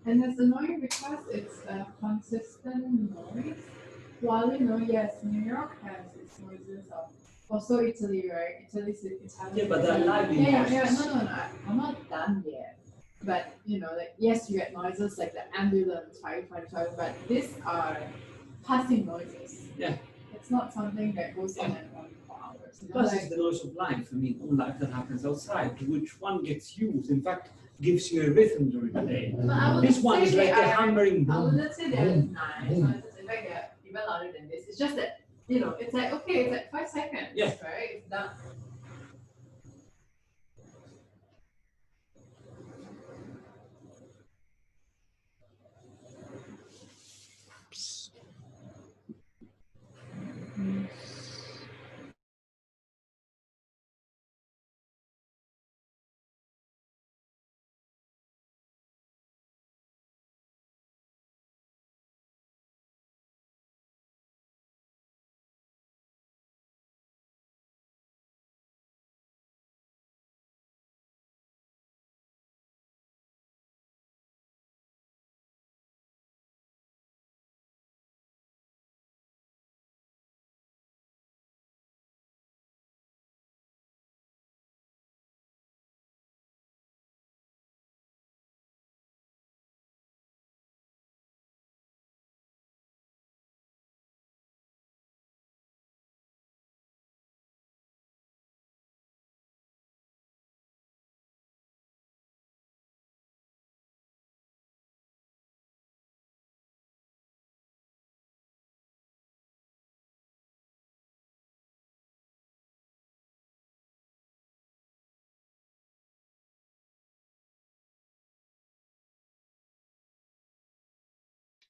And it's annoying because it's a consistent noise. While yes, New York has its noises of also Italy, right? Italy's Italian. Yeah, but they're lively Yeah. noises. No. I'm not done yet. But like yes, you get noises like the ambulance, firefighter, but these are passing noises. Yeah. It's not something that goes in and on for hours. Plus, it's the noise of life. I mean, all life that happens outside, which one gets used. In fact, gives you a rhythm during the day. This one is like a hammering. I wouldn't say they're nice. In fact, they're even louder than this. It's just that it's like okay, it's like 5 seconds. Yeah. Right. It's done.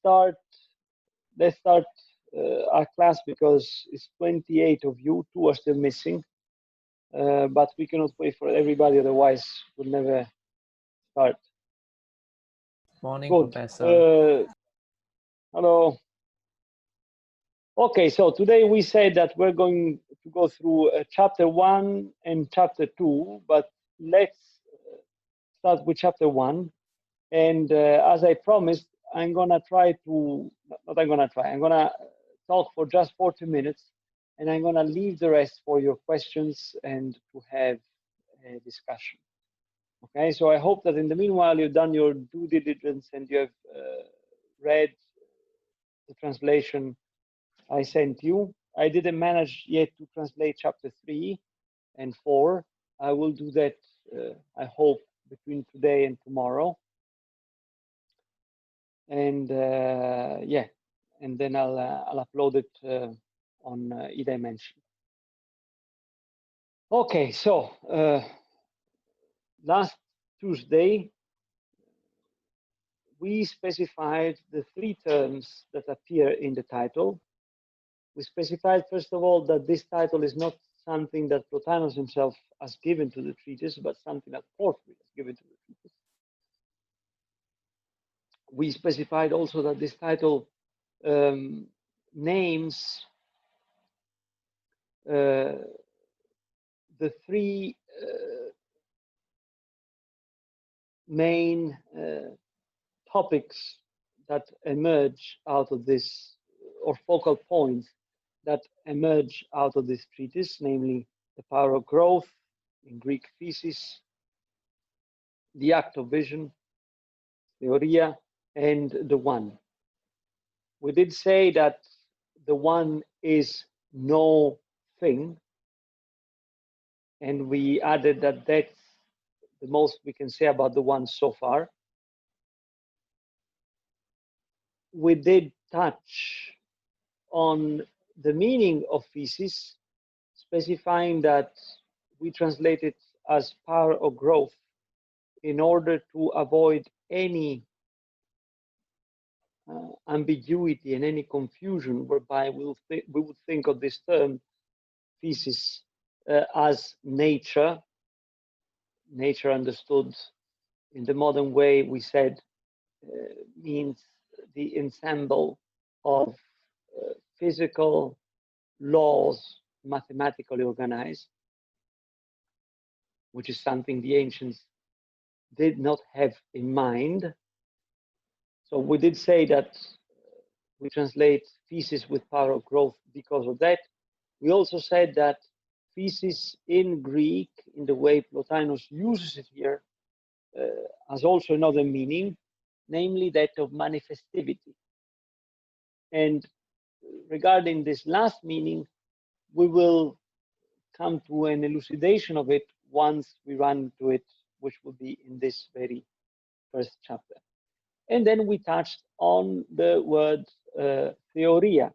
start. Let's start our class because it's 28 of you. 2 are still missing, but we cannot wait for everybody. Otherwise, we'll never start. Morning, Good. Professor. Hello. Okay, so today we said that we're going to go through chapter 1 and chapter 2, but let's start with chapter 1. And as I promised, I'm gonna try to, not I'm gonna try, I'm gonna talk for just 40 minutes, and I'm gonna leave the rest for your questions and to have a discussion. Okay, so I hope that in the meanwhile you've done your due diligence and you have read the translation I sent you. I didn't manage yet to translate chapter 3 and 4. I will do that, I hope, between today and tomorrow. And yeah, and then I'll upload it on eDimension. Okay, so last Tuesday we specified the 3 terms that appear in the title. We specified first of all that this title is not something that Plotinus himself has given to the treatise, but something that Porphyry has given to the treatise. We specified also that this title names the 3 main topics that emerge out of this, or focal points that emerge out of this treatise, namely the power of growth, in Greek physis, the act of vision, theoria, and the one. We did say that the one is no thing, and we added that that's the most we can say about the one so far. We did touch on the meaning of physis, specifying that we translate it as power of growth in order to avoid any ambiguity and any confusion whereby we would think of this term physis as nature. Nature understood in the modern way, we said, means the ensemble of physical laws mathematically organized, which is something the ancients did not have in mind. So we did say that we translate thesis with power of growth because of that. We also said that thesis in Greek, in the way Plotinus uses it here, has also another meaning, namely that of manifestivity. And regarding this last meaning, we will come to an elucidation of it once we run into it, which will be in this very first chapter. And then we touched on the word theoria.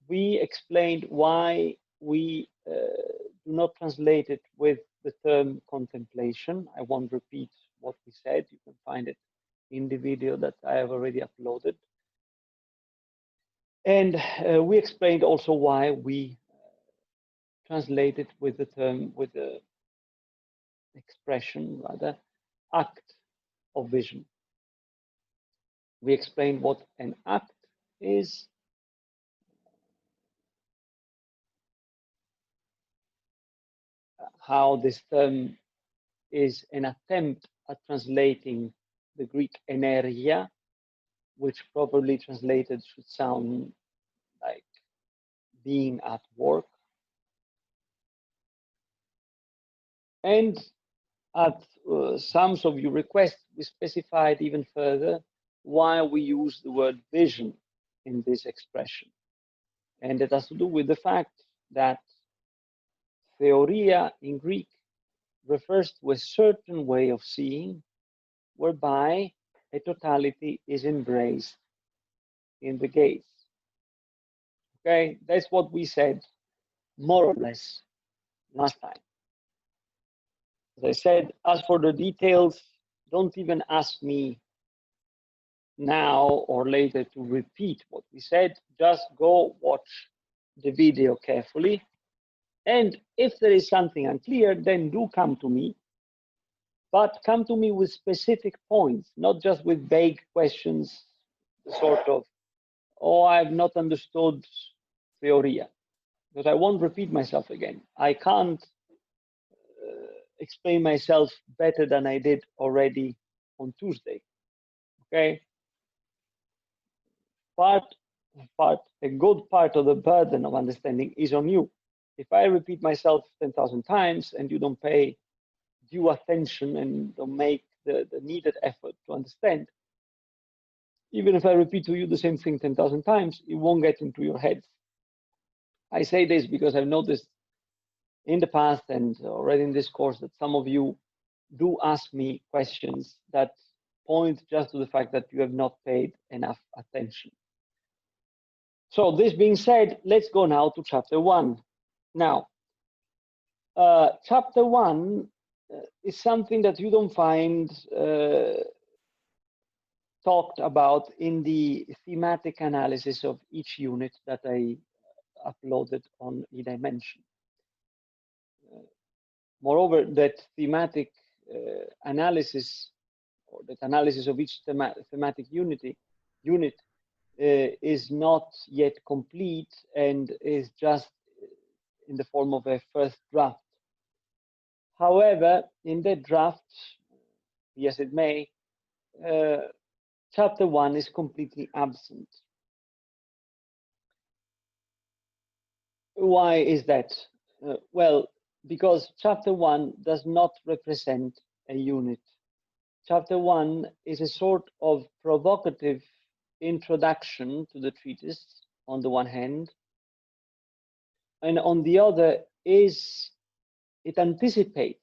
We explained why we do not translate it with the term contemplation. I won't repeat what we said. You can find it in the video that I have already uploaded. And we explained also why we translate it with the term, with the expression, rather, act of vision. We explained what an act is, how this term is an attempt at translating the Greek energia, which properly translated should sound like being at work. And at some of your requests, we specified even further why we use the word vision in this expression. And it has to do with the fact that theoria in Greek refers to a certain way of seeing whereby a totality is embraced in the gaze. Okay, that's what we said more or less last time. As I said, as for the details, don't even ask me now or later to repeat what we said. Just go watch the video carefully. And if there is something unclear, then do come to me. But come to me with specific points, not just with vague questions, sort of, oh, I've not understood theoria, because I won't repeat myself again. I can't explain myself better than I did already on Tuesday. Okay. A good part of the burden of understanding is on you. If I repeat myself 10,000 times and you don't pay due attention and don't make the needed effort to understand, even if I repeat to you the same thing 10,000 times, it won't get into your head. I say this because I've noticed in the past and already in this course that some of you do ask me questions that point just to the fact that you have not paid enough attention. So this being said, let's go now to chapter 1. Now, chapter 1 is something that you don't find talked about in the thematic analysis of each unit that I uploaded on eDimension. Moreover, that thematic analysis, or that analysis of each thematic unit is not yet complete and is just in the form of a first draft. However, in that draft, be as it may, chapter 1 is completely absent. Why is that? Well, because chapter 1 does not represent a unit. Chapter 1 is a sort of provocative introduction to the treatise on the one hand, and on the other it anticipates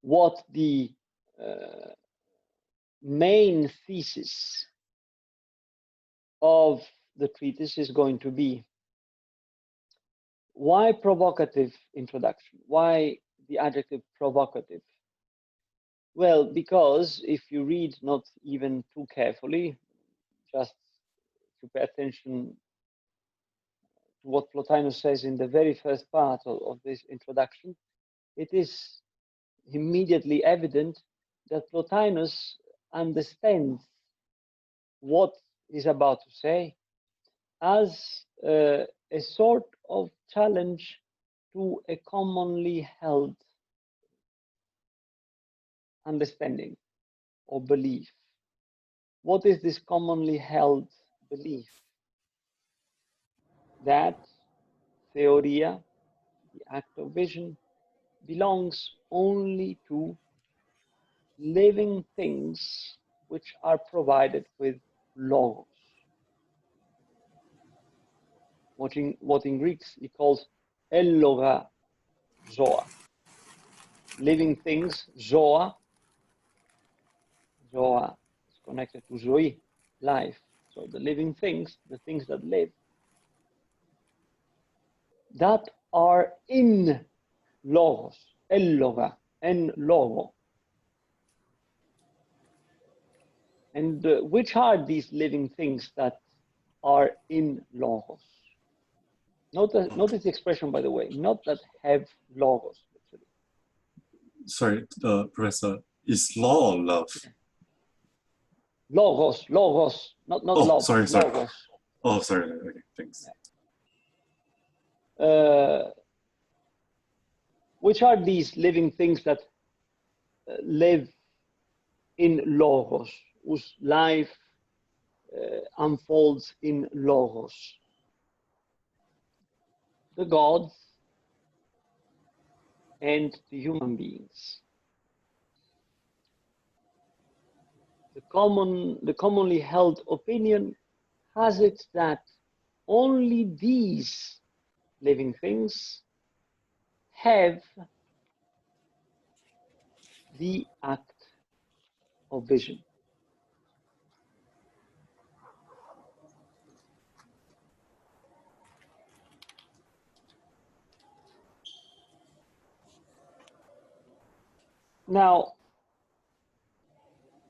what the main thesis of the treatise is going to be. Why provocative introduction? Why the adjective provocative? Well, because if you read not even too carefully, just to pay attention to what Plotinus says in the very first part of this introduction, it is immediately evident that Plotinus understands what he's about to say as a sort of challenge to a commonly held understanding. or belief. What is this commonly held belief? That theoria, the act of vision, belongs only to living things which are provided with logos. What in Greek he calls elloga zoa. Living things, zoa is connected to zoe, life. So the living things, the things that live, that are in logos, elloga, en logo. And which are these living things that are in logos? Notice the expression, by the way, not that have logos. Literally. Sorry, Professor, is law or love? Logos, not Oh, love. sorry. Logos. Oh, sorry. Okay, thanks. Which are these living things that live in logos, whose life unfolds in logos? The gods and the human beings. The commonly held opinion has it that only these living things have the act of vision. Now,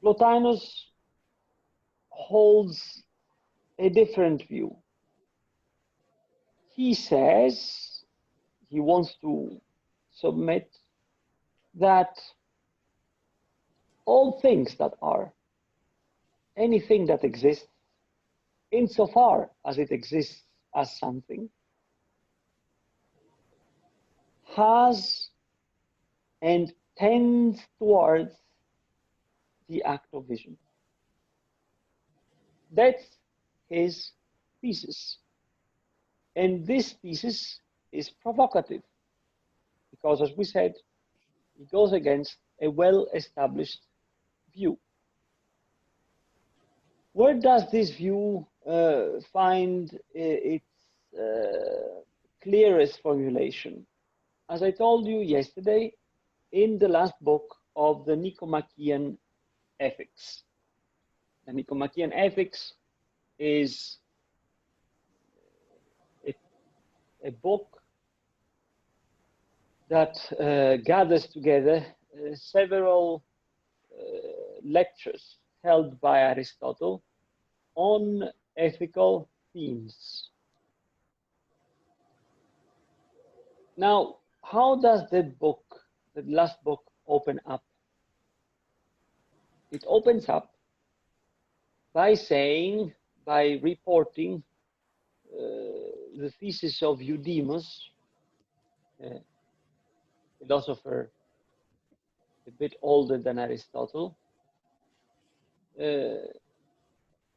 Plotinus holds a different view. He says he wants to submit that all things that are, anything that exists, insofar as it exists as something, has and tends towards the act of vision. That's his thesis. And this thesis is provocative because, as we said, it goes against a well-established view. Where does this view find its clearest formulation? As I told you yesterday, in the last book of the Nicomachean Ethics. The Nicomachean Ethics is a book that gathers together several lectures held by Aristotle on ethical themes. Now, how does that book, the last book, open up? It opens up by saying, by reporting the thesis of Eudemus, a philosopher a bit older than Aristotle,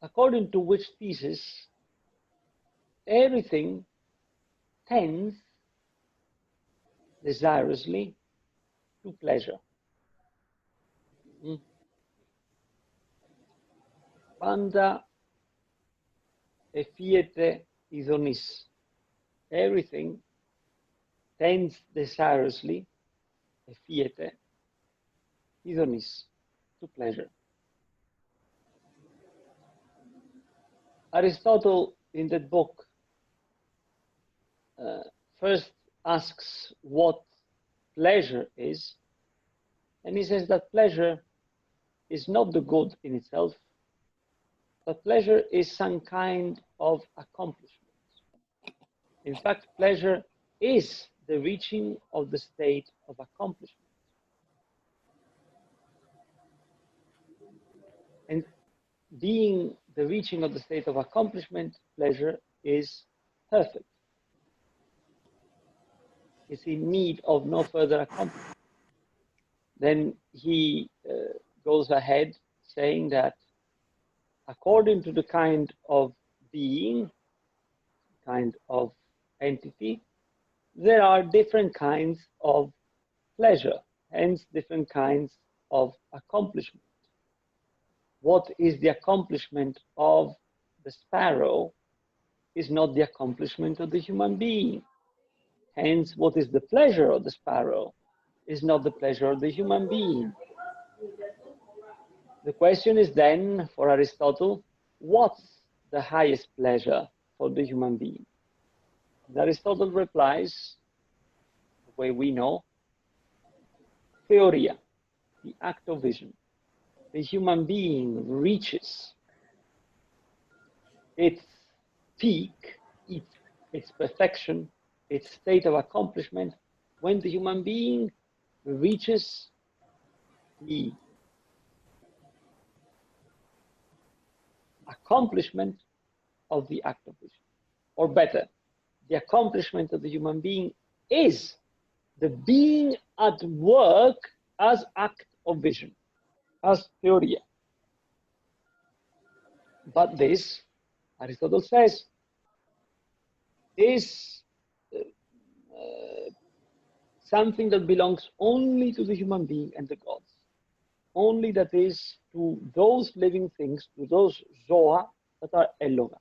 according to which thesis everything tends desirously to pleasure. Panda effiete idonis. Everything tends desirously, effiete idonis, to pleasure. Aristotle, in that book, first asks what pleasure is, and he says that pleasure is not the good in itself, but pleasure is some kind of accomplishment. In fact, pleasure is the reaching of the state of accomplishment. And being the reaching of the state of accomplishment, pleasure is perfect. It's in need of no further accomplishment. Then he goes ahead saying that according to the kind of being, kind of entity, there are different kinds of pleasure, hence different kinds of accomplishment. What is the accomplishment of the sparrow is not the accomplishment of the human being. Hence, what is the pleasure of the sparrow is not the pleasure of the human being. The question is then, for Aristotle, what's the highest pleasure for the human being? And Aristotle replies, the way we know, theoria, the act of vision. The human being reaches its peak, its perfection, its state of accomplishment, when the human being reaches the accomplishment of the act of vision. Or better, the accomplishment of the human being is the being at work as act of vision, as theoria. But this, Aristotle says, is something that belongs only to the human being and the gods. Only that is to those living things, to those zoa that are eloga.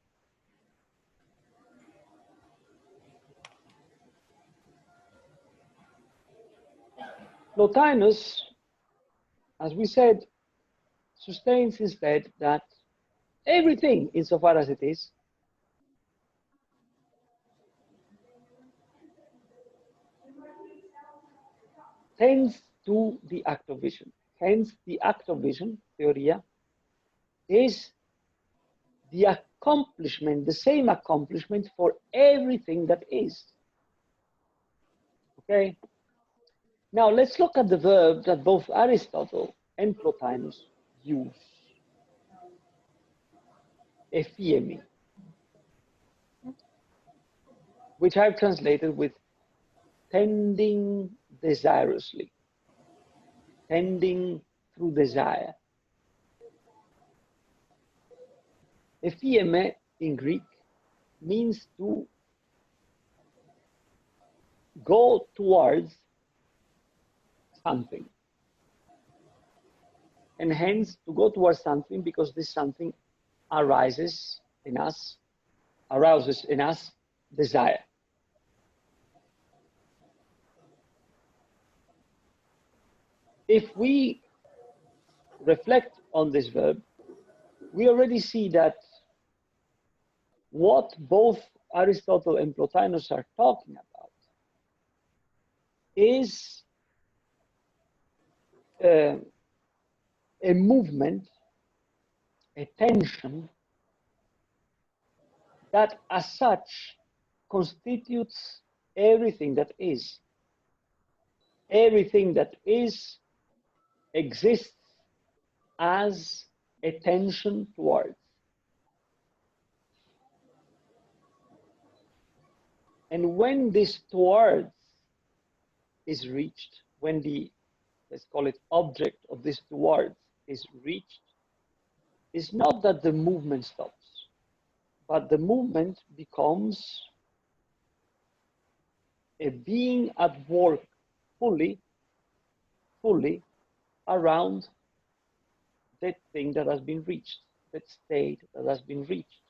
Plotinus, as we said, sustains instead that everything, insofar as it is, tends to the act of vision. Hence, the act of vision, theoria, is the accomplishment, the same accomplishment for everything that is. Okay? Now, let's look at the verb that both Aristotle and Plotinus use. Ephiemi, which I've translated with tending desirously, tending through desire. Ephieme in Greek means to go towards something. And hence to go towards something because this something arouses in us desire. If we reflect on this verb, we already see that what both Aristotle and Plotinus are talking about is a movement, a tension that as such constitutes everything that is. Everything that is exists as a tension towards. And when this towards is reached, when the, let's call it, object of this towards is reached, it's not that the movement stops, but the movement becomes a being at work fully around that thing that has been reached, that state that has been reached.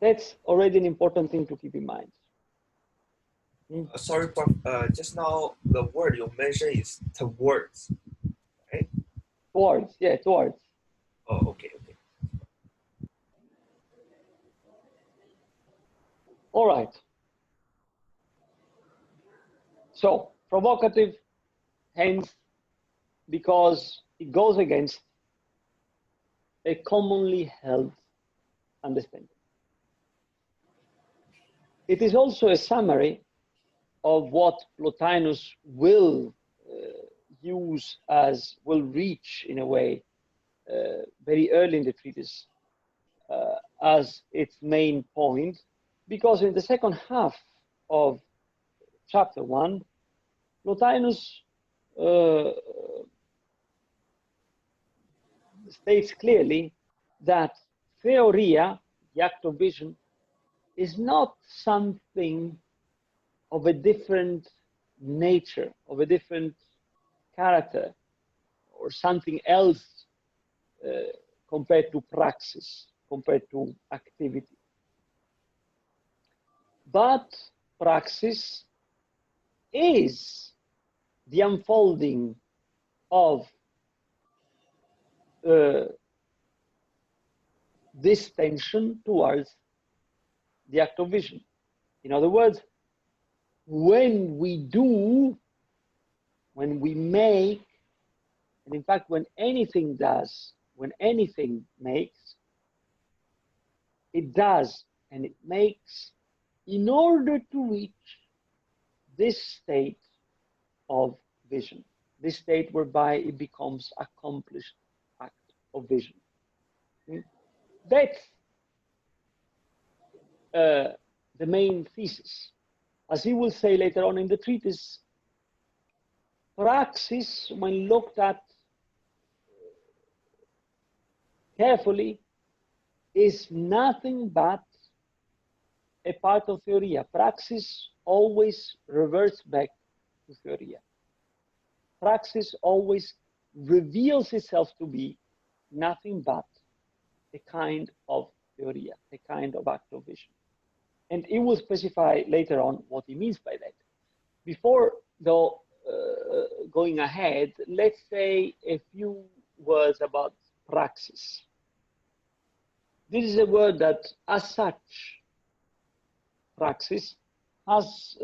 That's already an important thing to keep in mind. Sorry, Prof. Just now the word you mentioned is towards, right? Towards, yeah, towards. Oh, okay. All right. So, provocative, hence, because it goes against a commonly held understanding. It is also a summary of what Plotinus will use as, will reach in a way, very early in the treatise as its main point, because in the second half of chapter 1, Plotinus states clearly that theoria, the act of vision, is not something of a different nature, of a different character, or something else compared to praxis, compared to activity. But praxis is the unfolding of this tension towards the act of vision. In other words, when we do, when we make, and in fact, when anything does, when anything makes, it does and it makes in order to reach this state of vision, this state whereby it becomes accomplished act of vision. That's the main thesis. As he will say later on in the treatise, praxis, when looked at carefully, is nothing but a part of theoria. Praxis always reverts back to theoria. Praxis always reveals itself to be nothing but a kind of theoria, a kind of act of vision. And he will specify later on what he means by that. Before, though, going ahead, let's say a few words about praxis. This is a word that, as such, praxis has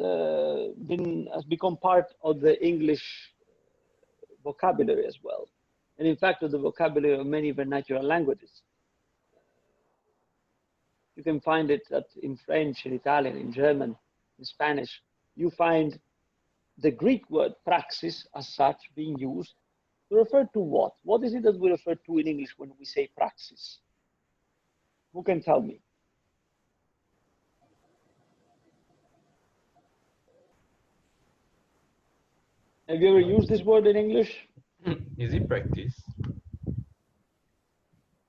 become part of the English vocabulary as well, and in fact of the vocabulary of many vernacular languages. You can find it in French, in Italian, in German, in Spanish. You find the Greek word praxis as such being used to refer to what? What is it that we refer to in English when we say praxis? Who can tell me? Have you ever used this word in English? Is it practice?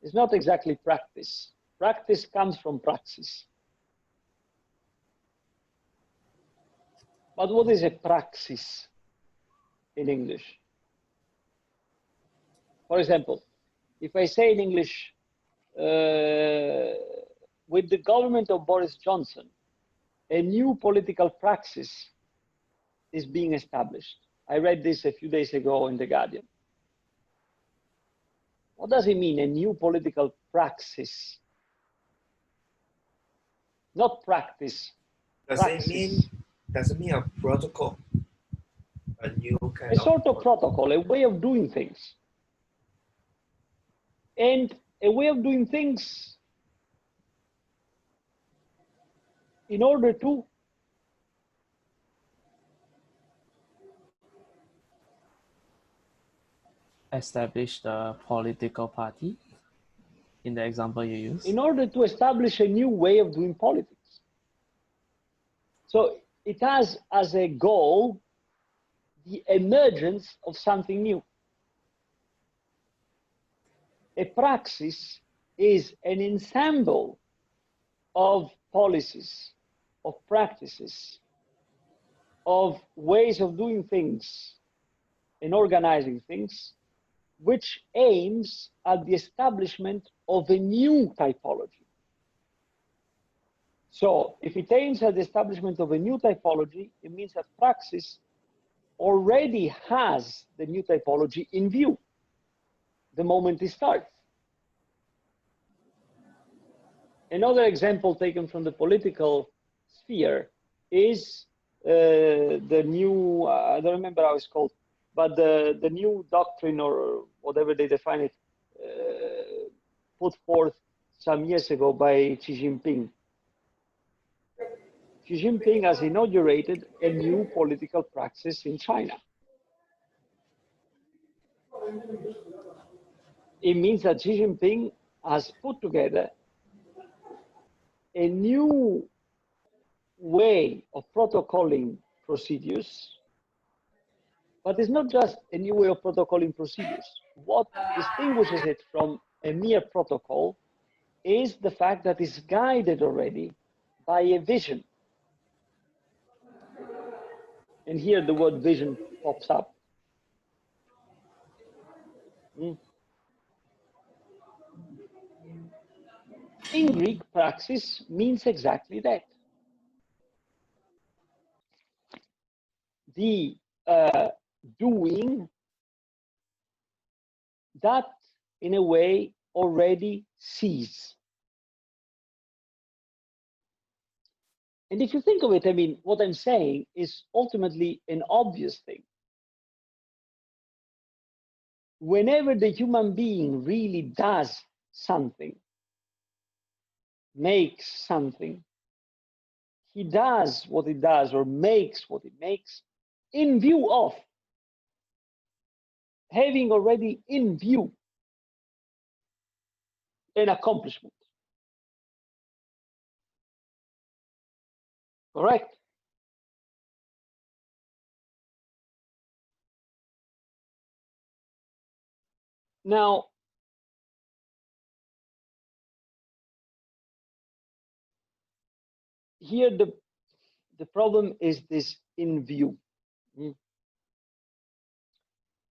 It's not exactly practice. Practice comes from praxis. But what is a praxis in English? For example, if I say in English, with the government of Boris Johnson, a new political praxis is being established. I read this a few days ago in The Guardian. What does it mean, a new political praxis? Not practice. Does it mean a protocol? A new kind a sort of protocol, a way of doing things. And a way of doing things in order to establish the political party in the example you use? In order to establish a new way of doing politics. So it has as a goal the emergence of something new. A praxis is an ensemble of policies, of practices, of ways of doing things and organizing things, which aims at the establishment of a new typology. So if it aims at the establishment of a new typology, it means that praxis already has the new typology in view the moment it starts. Another example taken from the political sphere is the new, I don't remember how it's called, but the new doctrine or whatever they define it, put forth some years ago by Xi Jinping. Xi Jinping has inaugurated a new political praxis in China. It means that Xi Jinping has put together a new way of protocolling procedures But it's not just a new way of protocoling procedures. What distinguishes it from a mere protocol is the fact that it's guided already by a vision. And here the word vision pops up. In Greek, praxis means exactly that. The doing that, in a way, already sees. And if you think of it, I mean, what I'm saying is ultimately an obvious thing. Whenever the human being really does something, makes something, he does what he does or makes what he makes in view of having already in view an accomplishment. Correct? Now, here the problem is this in view.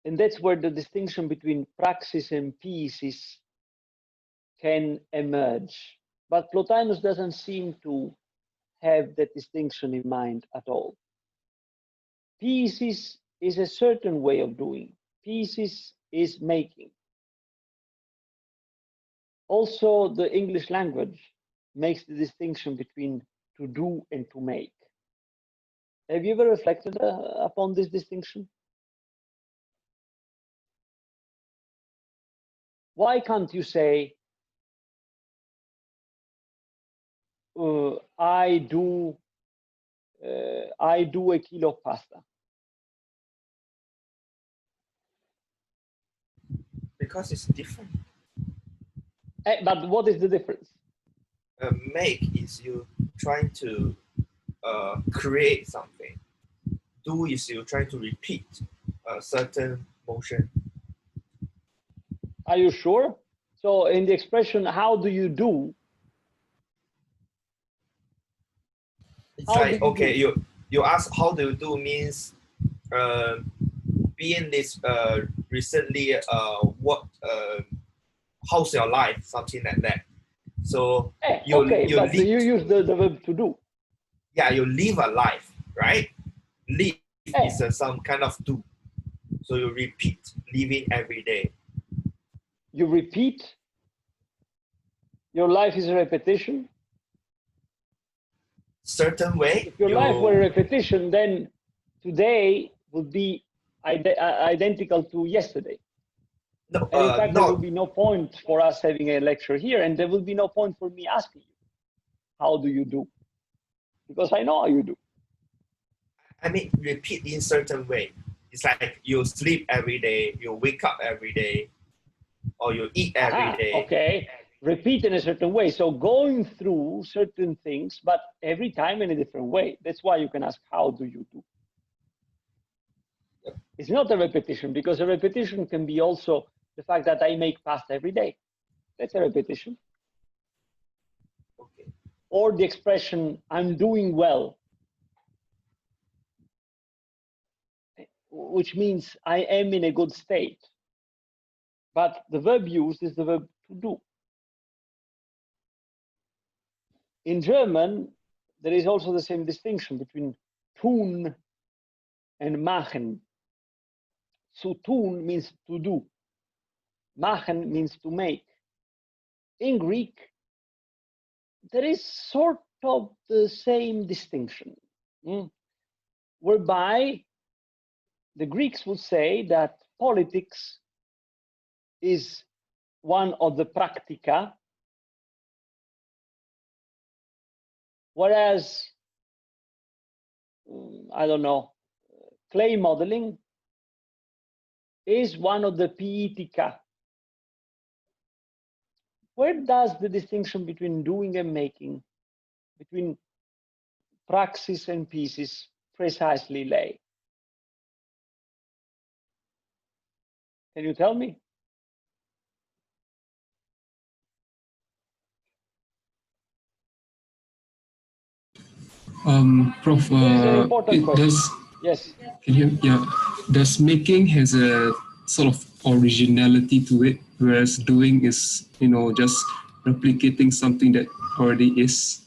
And that's where the distinction between praxis and pieces can emerge. But Plotinus doesn't seem to have that distinction in mind at all. Pieces is a certain way of doing. Pieces is making. Also, the English language makes the distinction between to do and to make. Have you ever reflected upon this distinction? Why can't you say, I do a kilo of pasta? Because it's different. But what is the difference? Make is you trying to create something. Do is you trying to repeat a certain motion. Are you sure? So in the expression, how do you do? It's How like, do you okay, do? you ask how do you do means being this recently what how's your life, something like that. So Okay, but you use the verb to do. Yeah, you live a life, right? Live is some kind of do. So you repeat living every day. You repeat. Your life is a repetition. Certain way. If your life were a repetition, then today would be identical to yesterday. No, and in fact, there will be no point for us having a lecture here, and there will be no point for me asking you, how do you do? Because I know how you do. I mean, repeat in certain way. It's like you sleep every day, you wake up every day, or you eat every day. Okay, repeat in a certain way. So going through certain things, but every time in a different way. That's why you can ask, how do you do? Yep. It's not a repetition, because a repetition can be also the fact that I make pasta every day. That's a repetition. Okay. Or the expression, I'm doing well, which means I am in a good state. But the verb used is the verb to do. In German, there is also the same distinction between tun and machen. So tun means to do. Machen means to make. In Greek, there is sort of the same distinction, whereby the Greeks would say that politics is one of the practica, whereas, I don't know, clay modeling is one of the poetica. Where does the distinction between doing and making, between praxis and pieces, precisely lay? Can you tell me? Prof, This is an important question. Yes. Can you, yeah, does making has a sort of originality to it, whereas doing is, just replicating something that already is?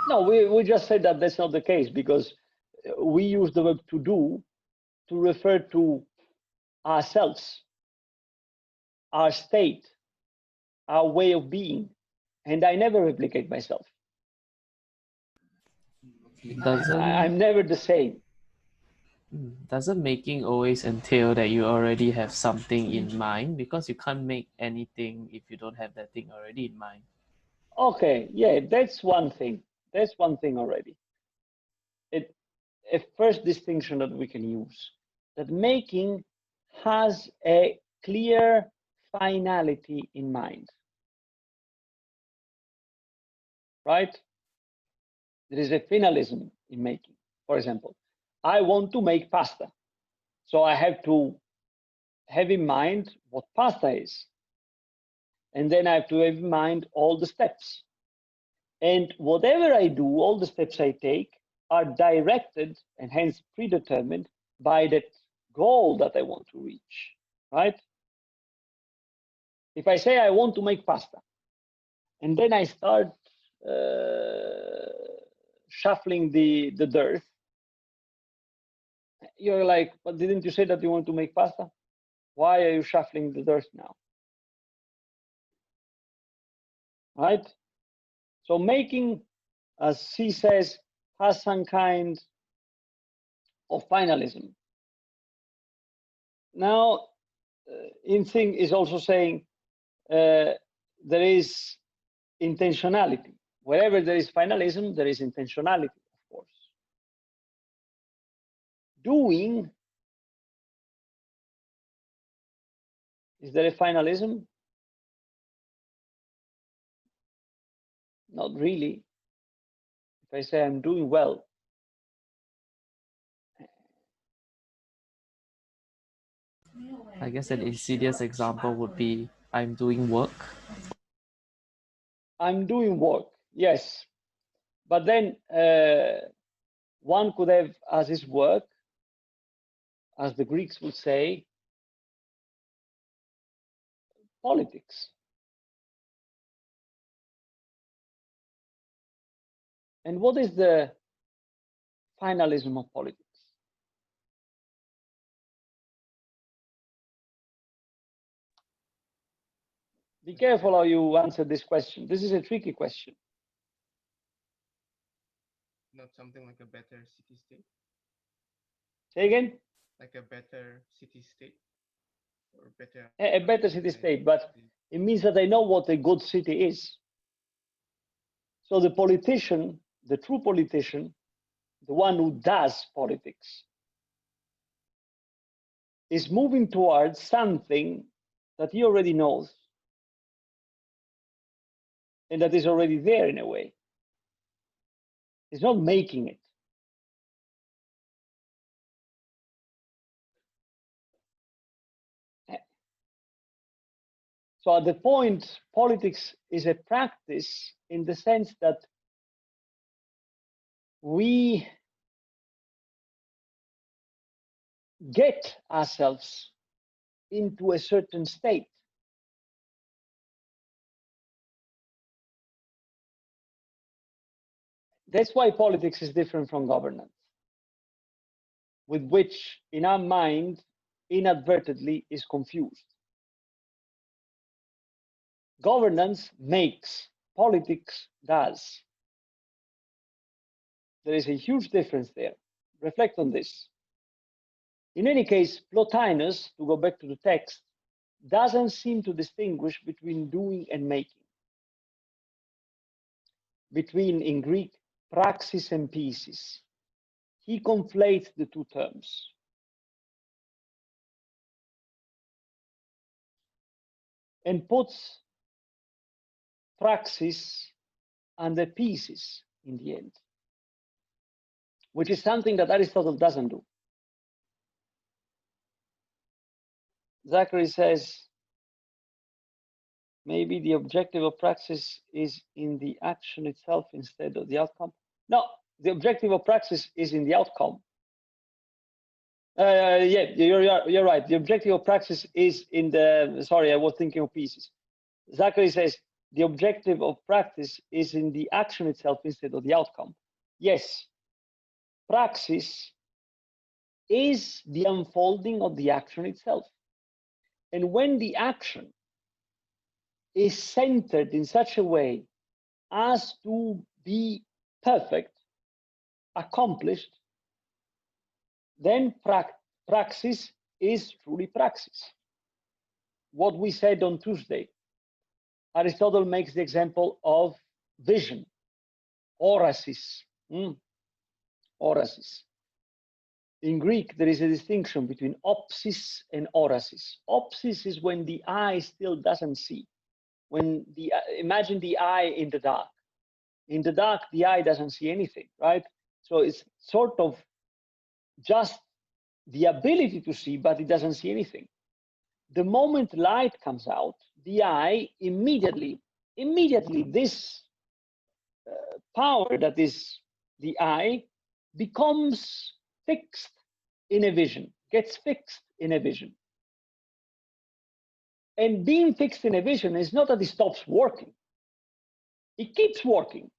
No, we just said that that's not the case, because we use the verb to do to refer to ourselves, our state, our way of being, and I never replicate myself. I'm never the same. Doesn't making always entail that you already have something in mind? Because you can't make anything if you don't have that thing already in mind. Okay, yeah, that's one thing. That's one thing already. A first distinction that we can use, that making has a clear finality in mind, right? There is a finalism in making. For example, I want to make pasta, so I have to have in mind what pasta is, and then I have to have in mind all the steps. And whatever I do, all the steps I take are directed and hence predetermined by that goal that I want to reach, right? If I say I want to make pasta, and then I start shuffling the dirt, you're like, but didn't you say that you want to make pasta? Why are you shuffling the dirt now? Right? So making, as C says, has some kind of finalism. Now, Insing is also saying there is intentionality. Wherever there is finalism, there is intentionality, of course. Doing, is there a finalism? Not really. If I say I'm doing well, I guess an insidious example would be I'm doing work. I'm doing work, yes. But then one could have as his work, as the Greeks would say, politics. And what is the finalism of politics? Be careful how you answer this question. This is a tricky question. Not something like a better city state? Say again? Like a better city state? Or better? A better city state, but it means that I know what a good city is. So the politician, the true politician, the one who does politics, is moving towards something that he already knows and that is already there in a way. He's not making it. So at the point, politics is a practice in the sense that we get ourselves into a certain state. That's why politics is different from governance, with which in our mind inadvertently is confused. Governance makes, politics does. There is a huge difference there. Reflect on this. In any case, Plotinus, to go back to the text, doesn't seem to distinguish between doing and making, between, in Greek, praxis and pieces. He conflates the two terms. And puts praxis under pieces in the end, which is something that Aristotle doesn't do. Zachary says, maybe the objective of praxis is in the action itself instead of the outcome. No, the objective of praxis is in the outcome. Yeah, you're right. The objective of praxis is in the, sorry, I was thinking of pieces. Zachary says, the objective of practice is in the action itself instead of the outcome. Yes, praxis is the unfolding of the action itself. And when the action is centered in such a way as to be perfect, accomplished, then praxis is truly praxis. What we said on Tuesday, Aristotle makes the example of vision, orasis. Orasis. In Greek, there is a distinction between opsis and orasis. Opsis is when the eye still doesn't see. When imagine the eye in the dark. In the dark, the eye doesn't see anything, right? So it's sort of just the ability to see, but it doesn't see anything. The moment light comes out, the eye immediately this power that is the eye becomes fixed in a vision, gets fixed in a vision. And being fixed in a vision is not that it stops working. It keeps working.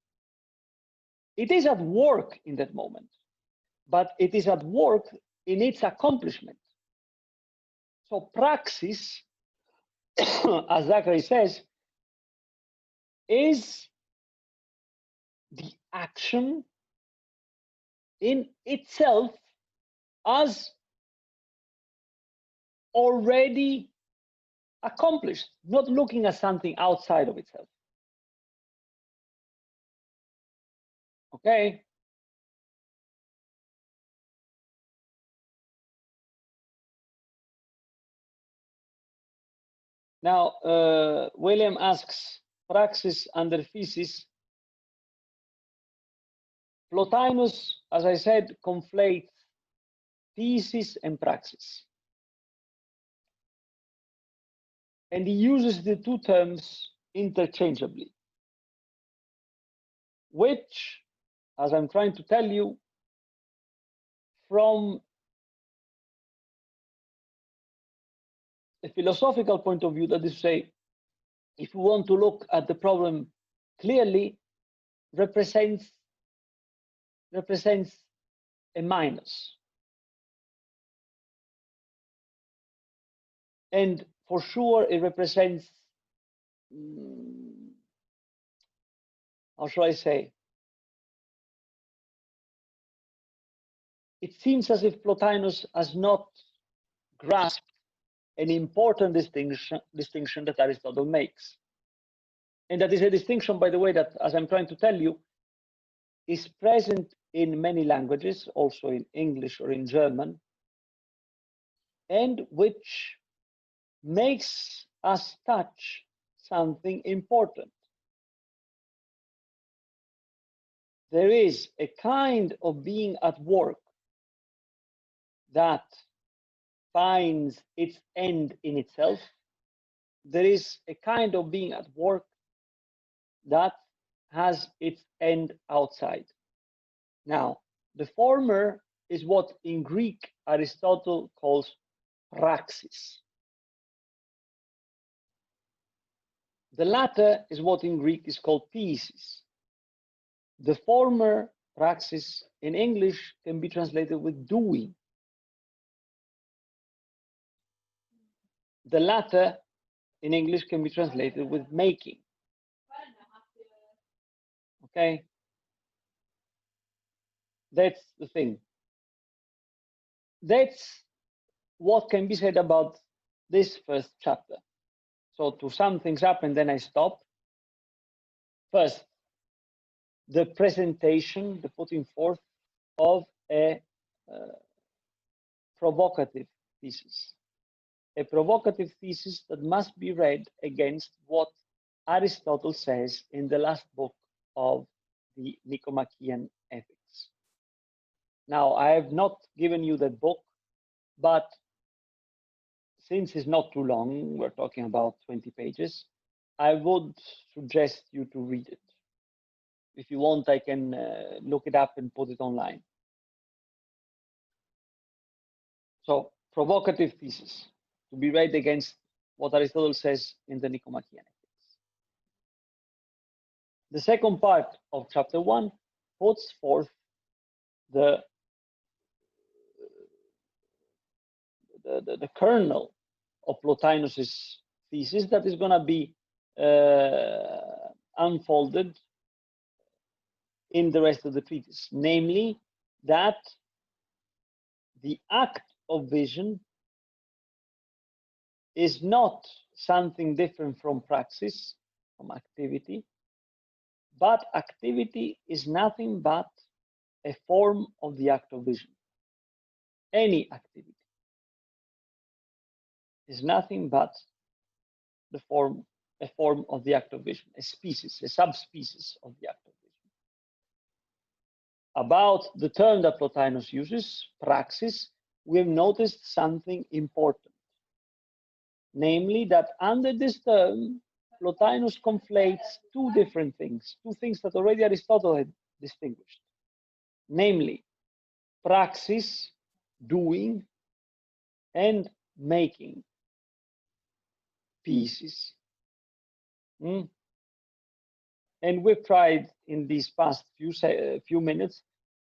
It is at work in that moment, but it is at work in its accomplishment. So praxis, as Zachary says, is the action in itself as already accomplished, not looking at something outside of itself. Okay? Now, William asks, praxis under thesis. Plotinus, as I said, conflates thesis and praxis. And he uses the two terms interchangeably, which, as I'm trying to tell you, from a philosophical point of view, that is to say, if we want to look at the problem clearly, represents a minus. And for sure, it represents, how shall I say? It seems as if Plotinus has not grasped an important distinction that Aristotle makes. And that is a distinction, by the way, that, as I'm trying to tell you, is present in many languages, also in English or in German, and which makes us touch something important. There is a kind of being at work that finds its end in itself. There is a kind of being at work that has its end outside. Now, the former is what in Greek Aristotle calls praxis. The latter is what in Greek is called thesis. The former, praxis, in English can be translated with doing. The latter in English can be translated with making. Okay? That's the thing. That's what can be said about this first chapter. So to sum things up, and then I stop. First, the presentation, the putting forth of a provocative thesis. A provocative thesis that must be read against what Aristotle says in the last book of the Nicomachean Ethics. Now, I have not given you that book, but since it's not too long, we're talking about 20 pages, I would suggest you to read it. If you want, I can look it up and put it online. So, provocative thesis, to be read against what Aristotle says in the Nicomachean Ethics. The second part of chapter 1 puts forth the kernel of Plotinus's thesis that is going to be unfolded in the rest of the treatise, namely that the act of vision is not something different from praxis, from activity, but activity is nothing but a form of the act of vision. Any activity is nothing but a form of the act of vision, a species, a subspecies of the act of vision. About the term that Plotinus uses, praxis, we have noticed something important, namely that under this term, Plotinus conflates two different things, two things that already Aristotle had distinguished, namely praxis, doing, and making, pieces. And we've tried in these past few minutes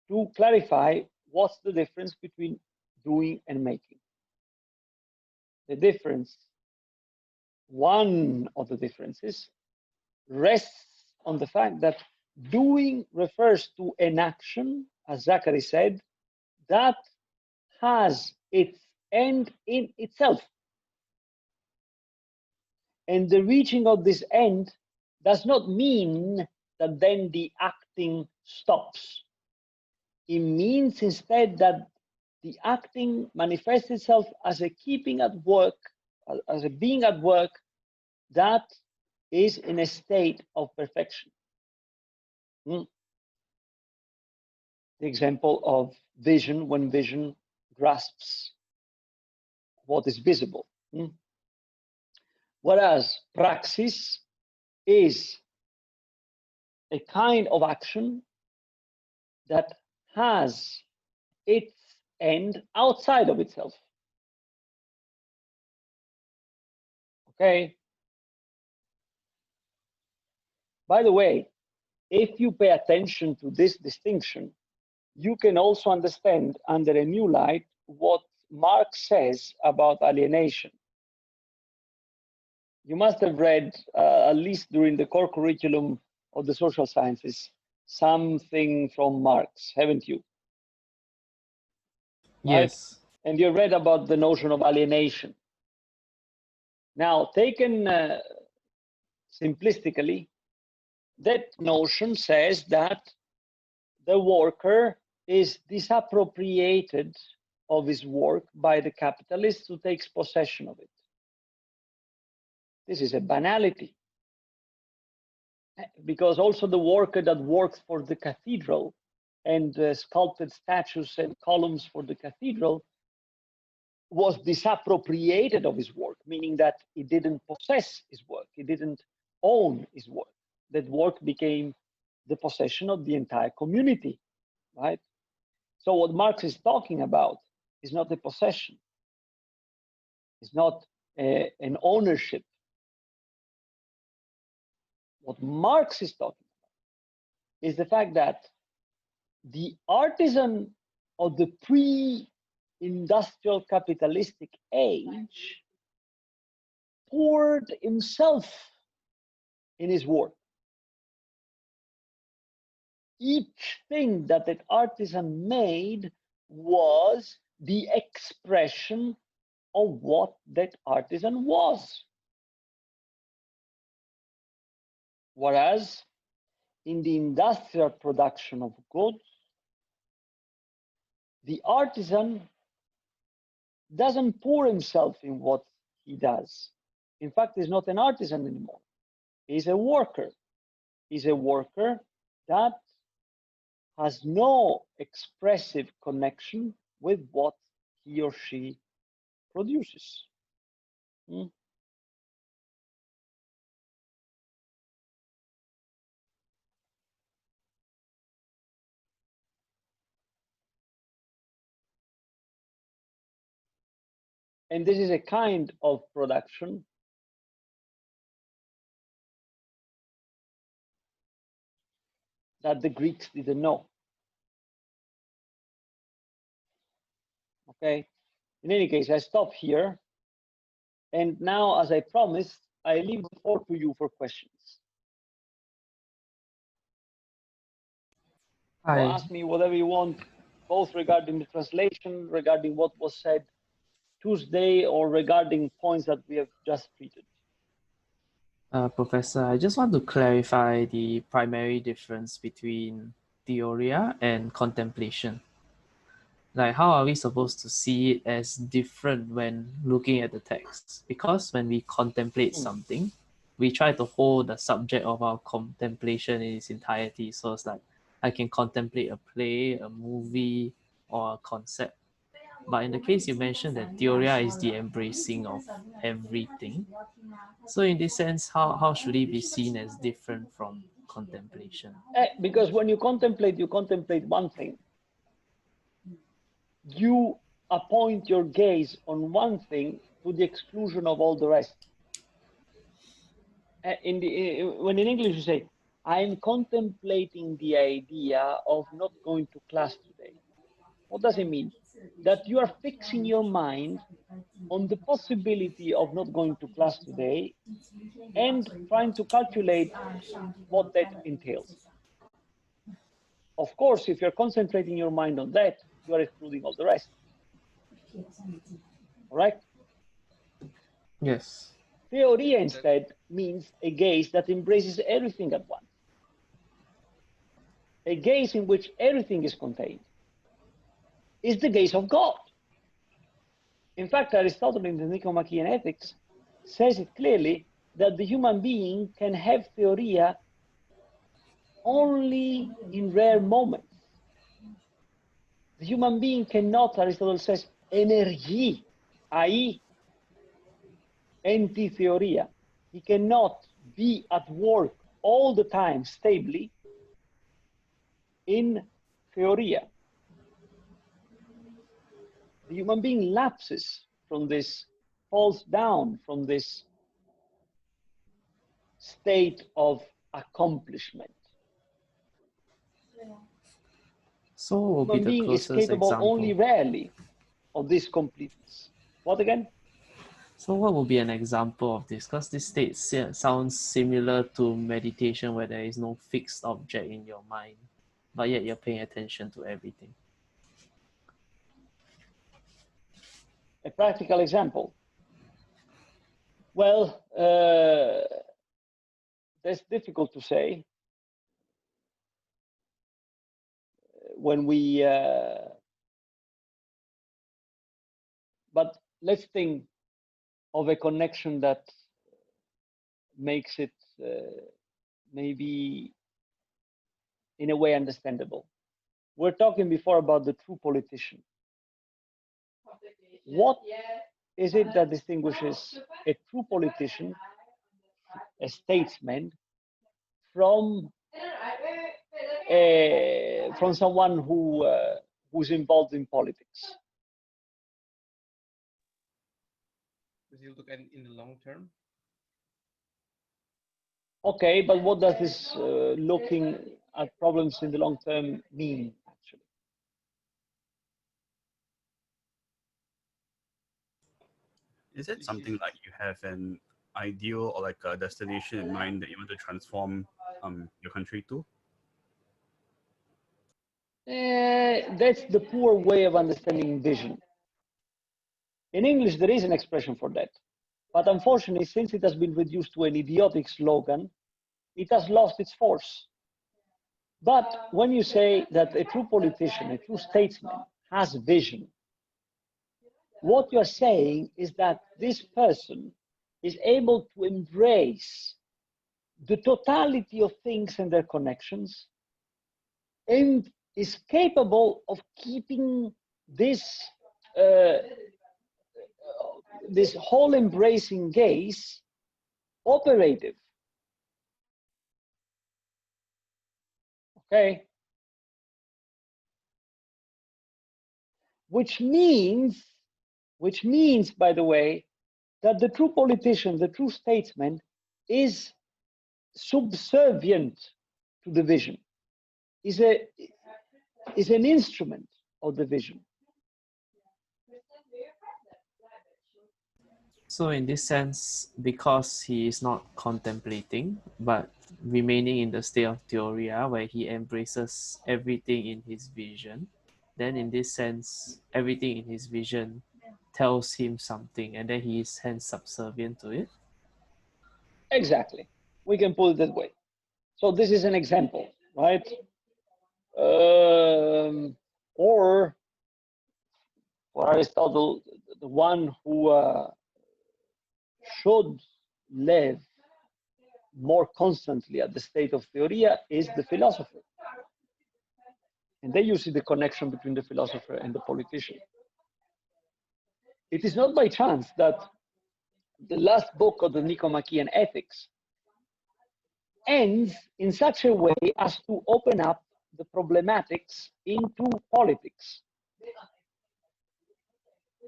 to clarify what's the difference between doing and making. The difference, one of the differences, rests on the fact that doing refers to an action, as Zachary said, that has its end in itself. And the reaching of this end does not mean that then the acting stops. It means instead that the acting manifests itself as a keeping at work, as a being at work that is in a state of perfection. The example of vision, when vision grasps what is visible. Whereas praxis is a kind of action that has its end outside of itself. Okay? By the way, if you pay attention to this distinction, you can also understand under a new light what Marx says about alienation. You must have read, at least during the core curriculum of the social sciences, something from Marx, haven't you? Yes. Right? And you read about the notion of alienation. Now, taken simplistically, that notion says that the worker is disappropriated of his work by the capitalist who takes possession of it. This is a banality, because also the worker that works for the cathedral and sculpted statues and columns for the cathedral was disappropriated of his work, meaning that he didn't possess his work, he didn't own his work. That work became the possession of the entire community, right? So what Marx is talking about is not a possession, it's not an ownership. What Marx is talking about is the fact that the artisan of the pre-industrial capitalistic age poured himself in his work. Each thing that that artisan made was the expression of what that artisan was. Whereas in the industrial production of goods, the artisan doesn't pour himself in what he does. In fact, he's not an artisan anymore. He's a worker. He's a worker that has no expressive connection with what he or she produces. Hmm? And this is a kind of production that the Greeks didn't know. Okay. In any case, I stop here. And now, as I promised, I leave the floor to you for questions. So Hi. ask me whatever you want, both regarding the translation, regarding what was said Tuesday, or regarding points that we have just treated. Professor, I just want to clarify the primary difference between theoria and contemplation. Like, how are we supposed to see it as different when looking at the text? Because when we contemplate something, we try to hold the subject of our contemplation in its entirety. So it's like, I can contemplate a play, a movie, or a concept. But in the case you mentioned that theoria is the embracing of everything. So in this sense, how should it be seen as different from contemplation? Because when you contemplate one thing. You appoint your gaze on one thing to the exclusion of all the rest. When in English you say, I'm contemplating the idea of not going to class today. What does it mean? That you are fixing your mind on the possibility of not going to class today and trying to calculate what that entails. Of course, if you're concentrating your mind on that, you are excluding all the rest. All right? Yes. Theoria instead means a gaze that embraces everything at once. A gaze in which everything is contained is the gaze of God. In fact, Aristotle in the Nicomachean Ethics says it clearly that the human being can have theoria only in rare moments. The human being cannot, Aristotle says, energy, i.e., anti-theoria. He cannot be at work all the time stably in theoria. The human being lapses from this, falls down from this state of accomplishment. So what will be Human the being is closest capable example? only rarely of this completeness. What again? So what will be an example of this? Because this state sounds similar to meditation where there is no fixed object in your mind, but yet you're paying attention to everything. A practical example. Well, that's difficult to say. When we, but let's think of a connection that makes it maybe in a way understandable. We're talking before about the true politician. What is it that distinguishes a true politician, a statesman, from someone who's involved in politics? Does he look at it in the long term? Okay, but what does this looking at problems in the long term mean, actually? Is it something like you have an ideal or like a destination in mind that you want to transform your country to? That's the poor way of understanding vision. In English, there is an expression for that. But unfortunately, since it has been reduced to an idiotic slogan, it has lost its force. But when you say that a true politician, a true statesman has vision, what you're saying is that this person is able to embrace the totality of things and their connections and is capable of keeping this this whole embracing gaze operative. Okay? Which means, by the way, that the true politician, the true statesman, is subservient to the vision, is an instrument of the vision. So in this sense, because he is not contemplating, but remaining in the state of theoria, where he embraces everything in his vision, then in this sense, everything in his vision tells him something, and then he is hence subservient to it. Exactly. We can put it that way. So this is an example, right? Or for Aristotle, the one who should live more constantly at the state of theoria is the philosopher. And then you see the connection between the philosopher and the politician. It is not by chance that the last book of the Nicomachean Ethics ends in such a way as to open up the problematics into politics.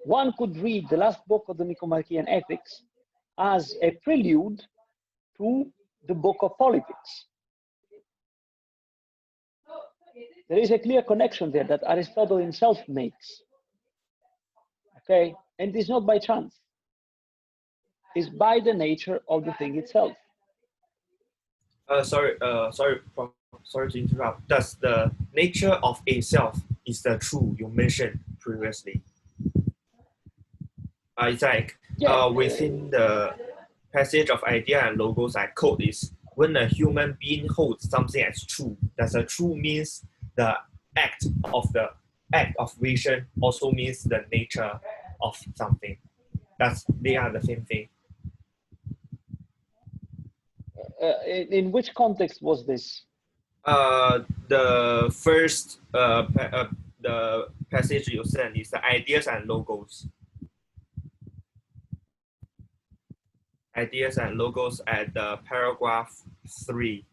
One could read the last book of the Nicomachean Ethics as a prelude to the book of politics. There is a clear connection there that Aristotle himself makes. Okay, and it's not by chance. It's by the nature of the thing itself. Sorry to interrupt. Does the nature of a self is the true you mentioned previously? It's like within the passage of idea and logos I quote is, when a human being holds something as true, does a true means the act of vision also means the nature of something. They are the same thing. In which context was this? The first the passage you sent is the ideas and logos. Ideas and logos at the paragraph 3.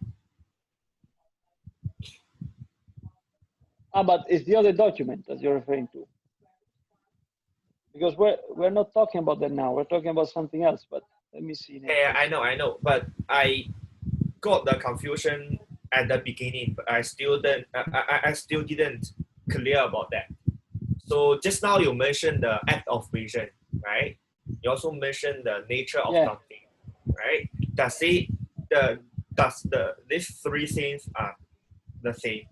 But it's the other document that you're referring to. Because we're not talking about that now. We're talking about something else. But let me see. Yeah, I know. But I got the confusion at the beginning, but I still didn't clear about that. So just now you mentioned the act of vision, right? You also mentioned the nature of something, right? These three things are the same?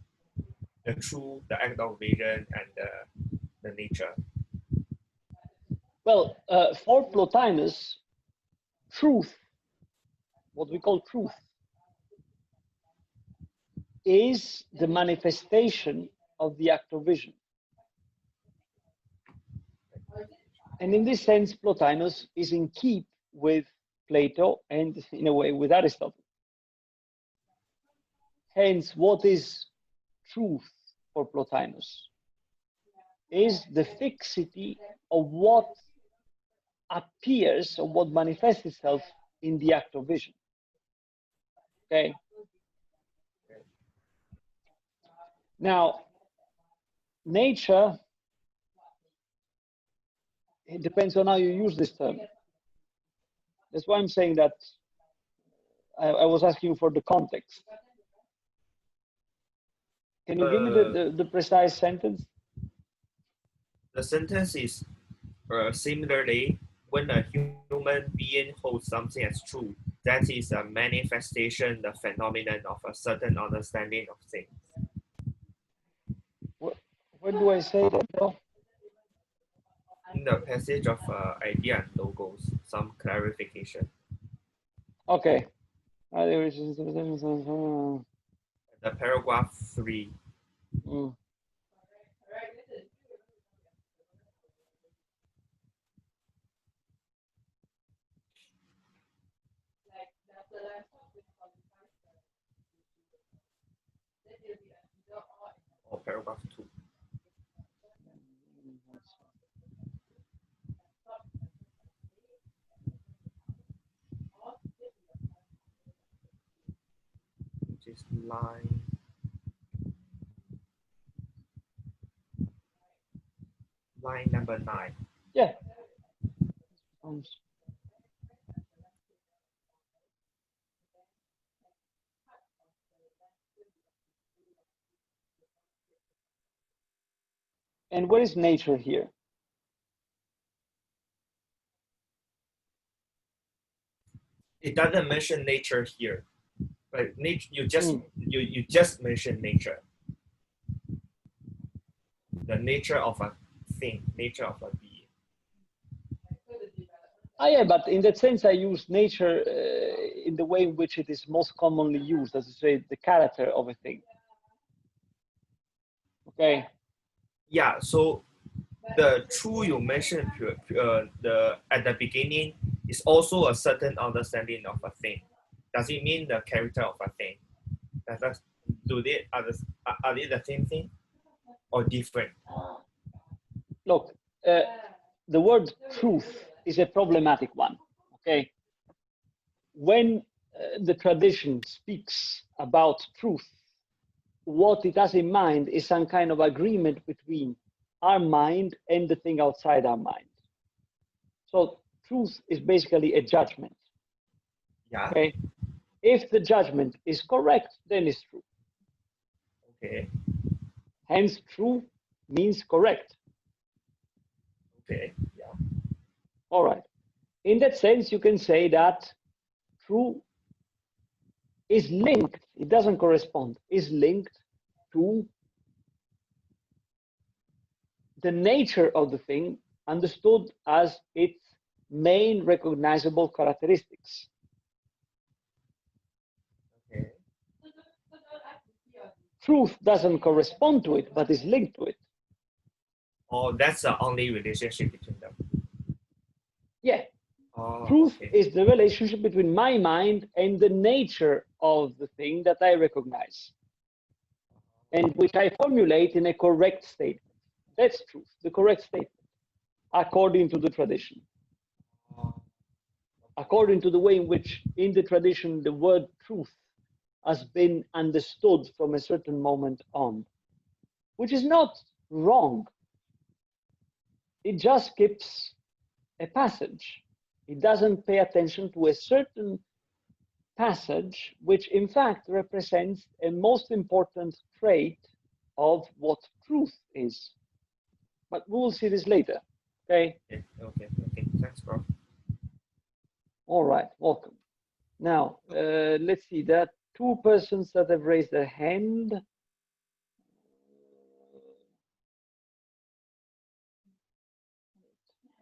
The true, the act of vision, and the nature. Well, for Plotinus, truth, what we call truth, is the manifestation of the act of vision. And in this sense, Plotinus is in keep with Plato and, in a way, with Aristotle. Hence, what is truth for Plotinus is the fixity of what appears or what manifests itself in the act of vision. Okay. Now, nature, it depends on how you use this term. That's why I'm saying that I was asking you for the context. Can you give me the precise sentence? The sentence is similarly, when a human being holds something as true, that is a manifestation, the phenomenon of a certain understanding of things. Where do I say that though? In the passage of idea and logos, some clarification. Okay. The paragraph 3. Mm. Or paragraph 2. is line. Line number 9. Yeah. And what is nature here? It doesn't mention nature here. Right? Nature, you just mentioned nature. The nature of a thing, nature of a being. Yeah, but in that sense, I use nature in the way in which it is most commonly used, as I say, the character of a thing. Okay. Yeah. So the true you mentioned at the beginning is also a certain understanding of a thing. Does it mean the character of a thing? Are they the same thing or different? Look, the word truth is a problematic one. Okay. When the tradition speaks about truth, what it has in mind is some kind of agreement between our mind and the thing outside our mind. So truth is basically a judgment. Yeah. Okay. If the judgment is correct, then it's true. Okay. Hence, true means correct. Okay. Yeah. All right. In that sense, you can say that true is linked, it doesn't correspond, is linked to the nature of the thing understood as its main recognizable characteristics. Okay. Truth doesn't correspond to it, but is linked to it. Oh, that's the only relationship between them. Yeah. Oh, Truth okay. is the relationship between my mind and the nature of the thing that I recognize, and which I formulate in a correct statement. That's truth, the correct statement, according to the tradition. According to the way in which, in the tradition, the word truth has been understood from a certain moment on, which is not wrong. It just skips a passage. It doesn't pay attention to a certain passage, which in fact represents a most important trait of what truth is. But we will see this later. Okay. Okay. Thanks, bro. All right. Welcome. Now, let's see. There are 2 persons that have raised their hand.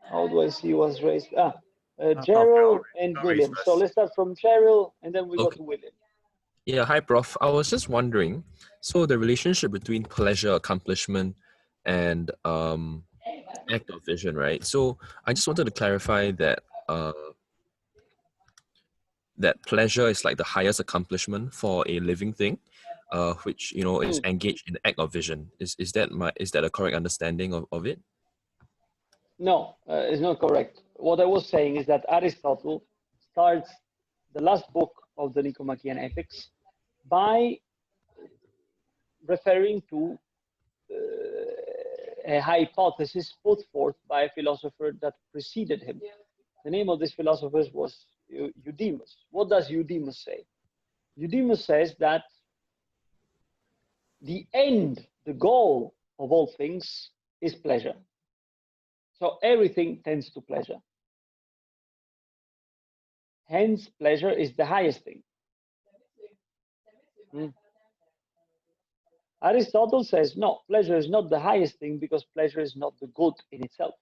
How do I see who was raised? Cheryl and William. So let's start from Cheryl, and then we go to William. Yeah, hi, Prof. I was just wondering, so the relationship between pleasure, accomplishment, and act of vision, right? So I just wanted to clarify that that pleasure is like the highest accomplishment for a living thing, which is engaged in the act of vision. Is that a correct understanding of it? No, it's not correct. What I was saying is that Aristotle starts the last book of the Nicomachean Ethics by referring to a hypothesis put forth by a philosopher that preceded him. The name of this philosopher was Eudemus. What does Eudemus say? Eudemus says that the end, the goal of all things is pleasure. So everything tends to pleasure. Hence, pleasure is the highest thing. Aristotle says, no, pleasure is not the highest thing because pleasure is not the good in itself.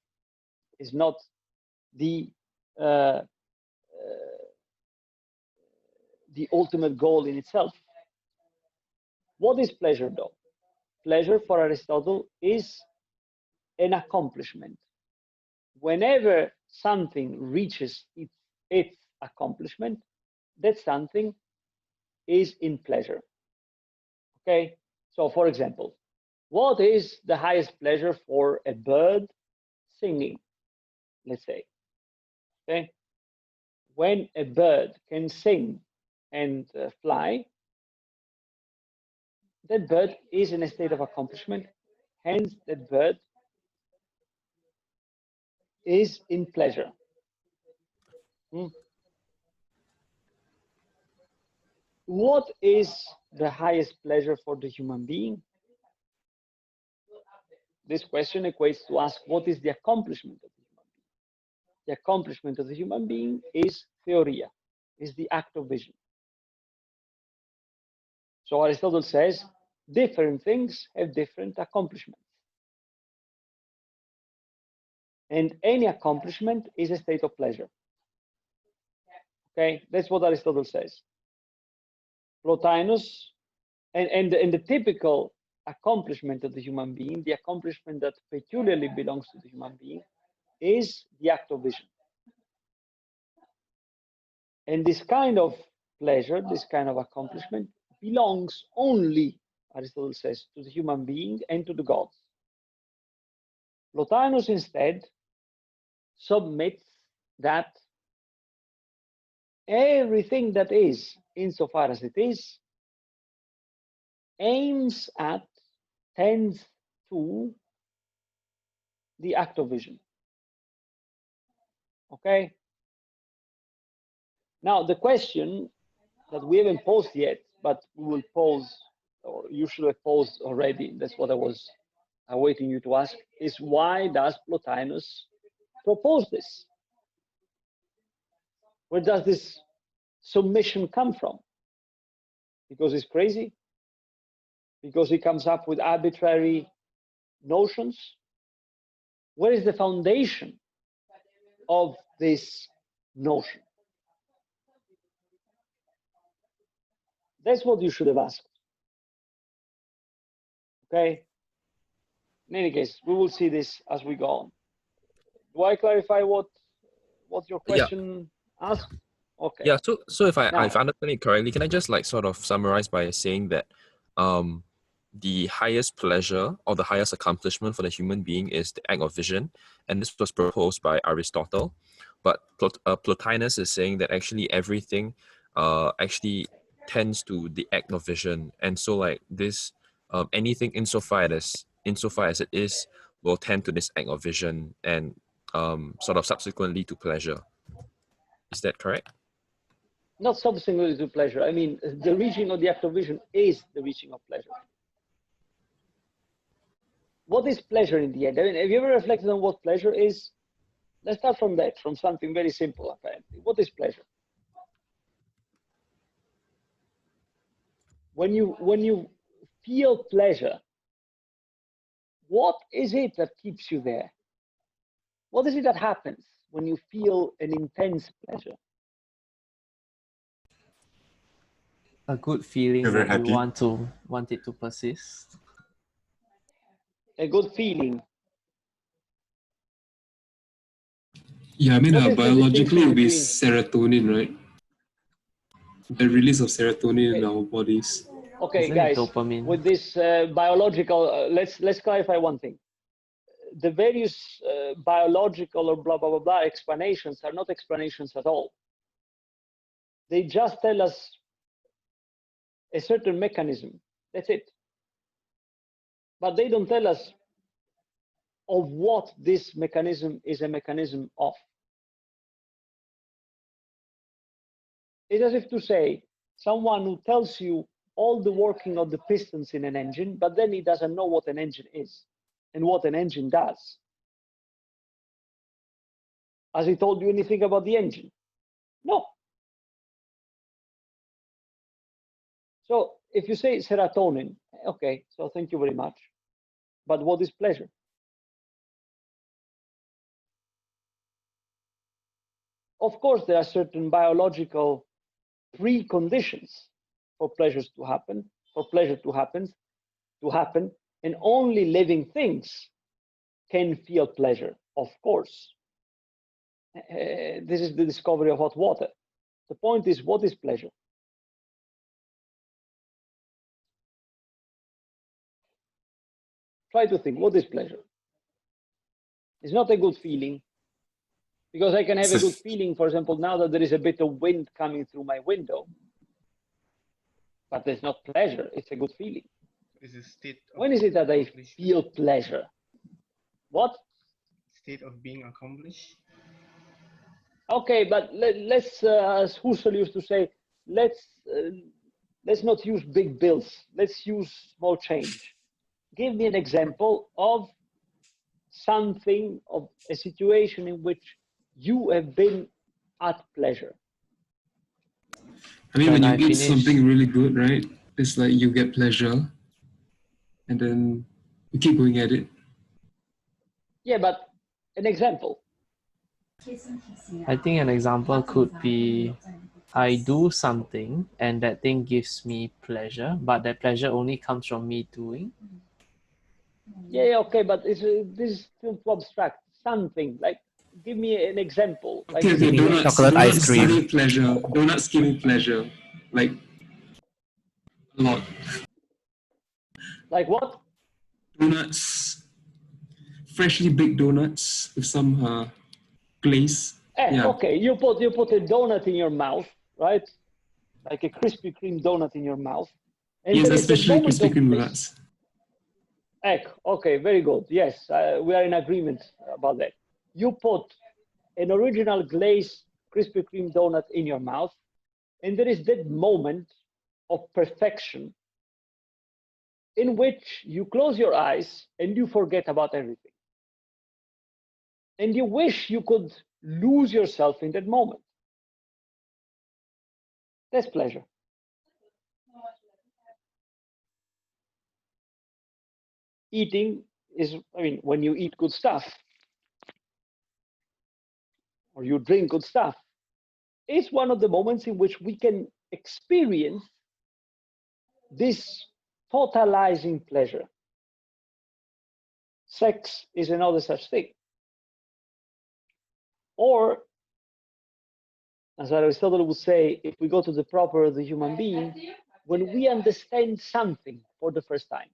It's not the ultimate goal in itself. What is pleasure, though? Pleasure for Aristotle is an accomplishment. Whenever something reaches its accomplishment, that something is in pleasure. Okay? So, for example, what is the highest pleasure for a bird? Singing, let's say. Okay? When a bird can sing and fly, that bird is in a state of accomplishment. Hence, that bird is in pleasure. What is the highest pleasure for the human being? This question equates to ask, what is the accomplishment of the human being? The accomplishment of the human being is theoria, is the act of vision. So Aristotle says, different things have different accomplishments. And any accomplishment is a state of pleasure. Okay, that's what Aristotle says. Plotinus, and the typical accomplishment of the human being, the accomplishment that peculiarly belongs to the human being, is the act of vision. And this kind of pleasure, this kind of accomplishment, belongs only, Aristotle says, to the human being and to the gods. Plotinus instead submits that everything that is, insofar as it is, aims at, tends to the act of vision. Okay? Now, the question that we haven't posed yet, but we will pose, or you should have posed already, that's what I was awaiting you to ask, is why does Plotinus propose this? Where does this submission come from? Because he's crazy? Because he comes up with arbitrary notions? Where is the foundation of this notion? That's what you should have asked. Okay? In any case, we will see this as we go on. Do I clarify what your question asked? Okay. Yeah, so if I Now, if I understand it correctly, can I just like sort of summarize by saying that the highest pleasure or the highest accomplishment for the human being is the act of vision, and this was proposed by Aristotle, but Plotinus is saying that actually everything actually tends to the act of vision, and so like this anything insofar as it is will tend to this act of vision and sort of subsequently to pleasure. Is that correct? not subsequently to pleasure. I mean, the reaching of the act of vision is the reaching of pleasure. What is pleasure in the end? I mean, have you ever reflected on what pleasure is? Let's start from that, from something very simple, apparently. What is pleasure? When you feel pleasure, what is it that keeps you there? What is it that happens when you feel an intense pleasure? A good feeling You're very that you happy. want it to persist. A good feeling. Yeah, I mean, What is the biologically, it distinction would be between- serotonin, right? The release of serotonin in our bodies. Okay, Isn't it guys, dopamine? with this biological, let's clarify one thing. The various biological or blah, blah, blah, blah explanations are not explanations at all. They just tell us a certain mechanism. That's it. But they don't tell us of what this mechanism is a mechanism of. It's as if to say, someone who tells you all the working of the pistons in an engine, but then he doesn't know what an engine is and what an engine does. Has he told you anything about the engine? No. So if you say serotonin, okay, so thank you very much. But what is pleasure? Of course, there are certain biological preconditions for pleasures to happen, for pleasure to happen, and only living things can feel pleasure, of course. This is the discovery of hot water. The point is, what is pleasure? Try to think, what is pleasure? It's not a good feeling, because I can have a good feeling, for example, now that there is a bit of wind coming through my window, but there's not pleasure, it's a good feeling. Is a state of When is it that I accomplishment. feel pleasure? What? State of being accomplished. Okay, but let's, as Husserl used to say, let's not use big bills. Let's use small change. Give me an example of something, of a situation in which you have been at pleasure. I mean, when When you I eat finish, something really good, right? It's like you get pleasure, and then you keep going at it. Yeah, but an example. I think an example could be I do something and that thing gives me pleasure, but that pleasure only comes from me doing. Yeah, okay, but this is still too abstract. Something like, give me an example. Like, Okay, Eating donuts, chocolate ice donuts cream. giving pleasure, donuts giving pleasure, like a lot. like what? Donuts, freshly baked donuts with some glaze. Yeah. Okay, you put a donut in your mouth, right? Like a Krispy Kreme donut in your mouth, and Yes, there is a especially moment Krispy of Kreme bliss. donuts. Okay, very good. Yes, we are in agreement about that. You put an original glazed Krispy Kreme donut in your mouth, and there is that moment of perfection in which you close your eyes and you forget about everything. And you wish you could lose yourself in that moment. That's pleasure. Eating is, I mean, when you eat good stuff or you drink good stuff, it's one of the moments in which we can experience this totalizing pleasure. Sex is another such thing. Or, as Aristotle would say, if we go to the proper of the human being, when we understand something for the first time,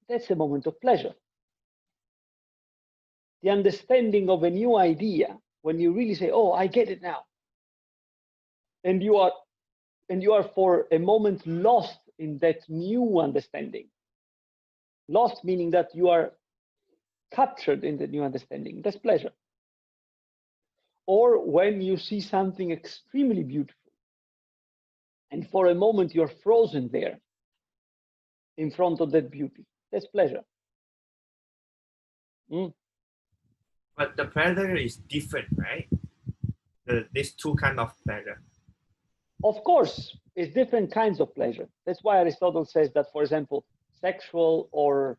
that's a moment of pleasure. The understanding of a new idea, when you really say, oh, I get it now. And you are for a moment lost in that new understanding. Lost meaning that you are captured in the new understanding. That's pleasure. Or when you see something extremely beautiful, and for a moment you're frozen there in front of that beauty. That's pleasure. But the pleasure is different, right? These two kind of pleasure. Of course, it's different kinds of pleasure. That's why Aristotle says that, for example, sexual or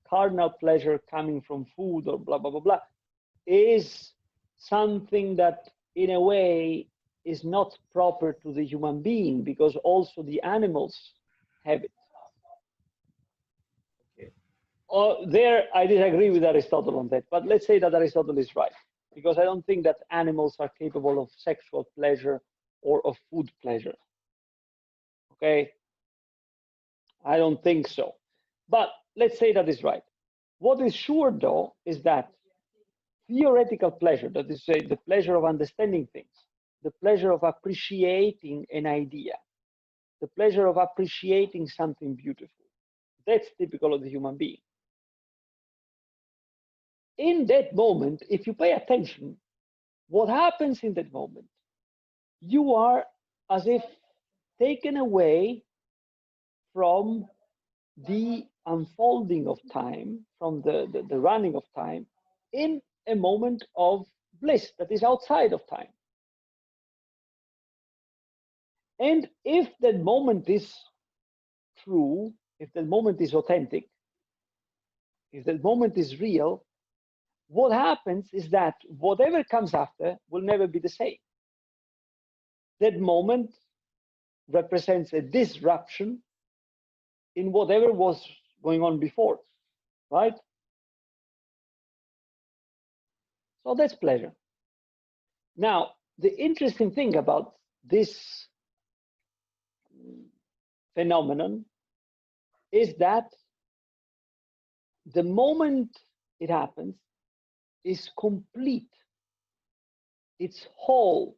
carnal pleasure coming from food or blah, blah, blah, blah, is something that in a way is not proper to the human being, because also the animals have it. Okay. There, I disagree with Aristotle on that, but let's say that Aristotle is right, because I don't think that animals are capable of sexual pleasure or of food pleasure. Okay, I don't think so. But let's say that is right. What is sure, though, is that theoretical pleasure, that is, say, the pleasure of understanding things, the pleasure of appreciating an idea, the pleasure of appreciating something beautiful, that's typical of the human being. In that moment, if you pay attention, what happens in that moment? You are as if taken away from the unfolding of time, from the running of time, in a moment of bliss that is outside of time. And if that moment is true, if that moment is authentic, if that moment is real, what happens is that whatever comes after will never be the same. That moment represents a disruption in whatever was going on before, right? So that's pleasure. Now, the interesting thing about this phenomenon is that the moment it happens is complete, it's whole.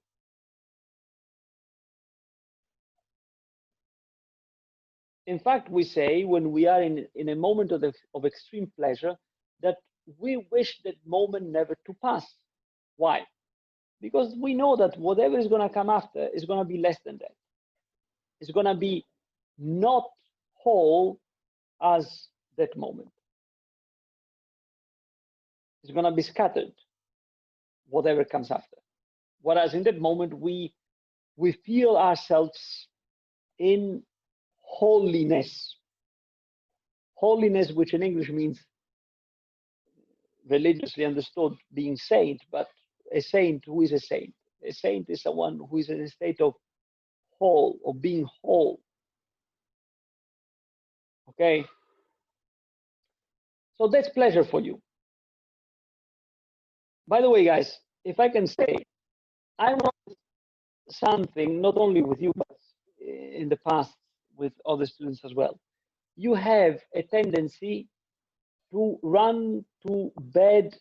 in fact, we say when we are in a moment of extreme pleasure that we wish that moment never to pass. Why? Because we know that whatever is going to come after is going to be less than that. It's going to be not whole as that moment. It's going to be scattered, whatever comes after. Whereas in that moment, we feel ourselves in holiness. Holiness, which in English means religiously understood being saint, but a saint, who is a saint? A saint is someone who is in a state of whole, of being whole. Okay? So that's pleasure for you. By the way, guys, if I can say, I want something, not only with you, but in the past with other students as well. You have a tendency to run to bad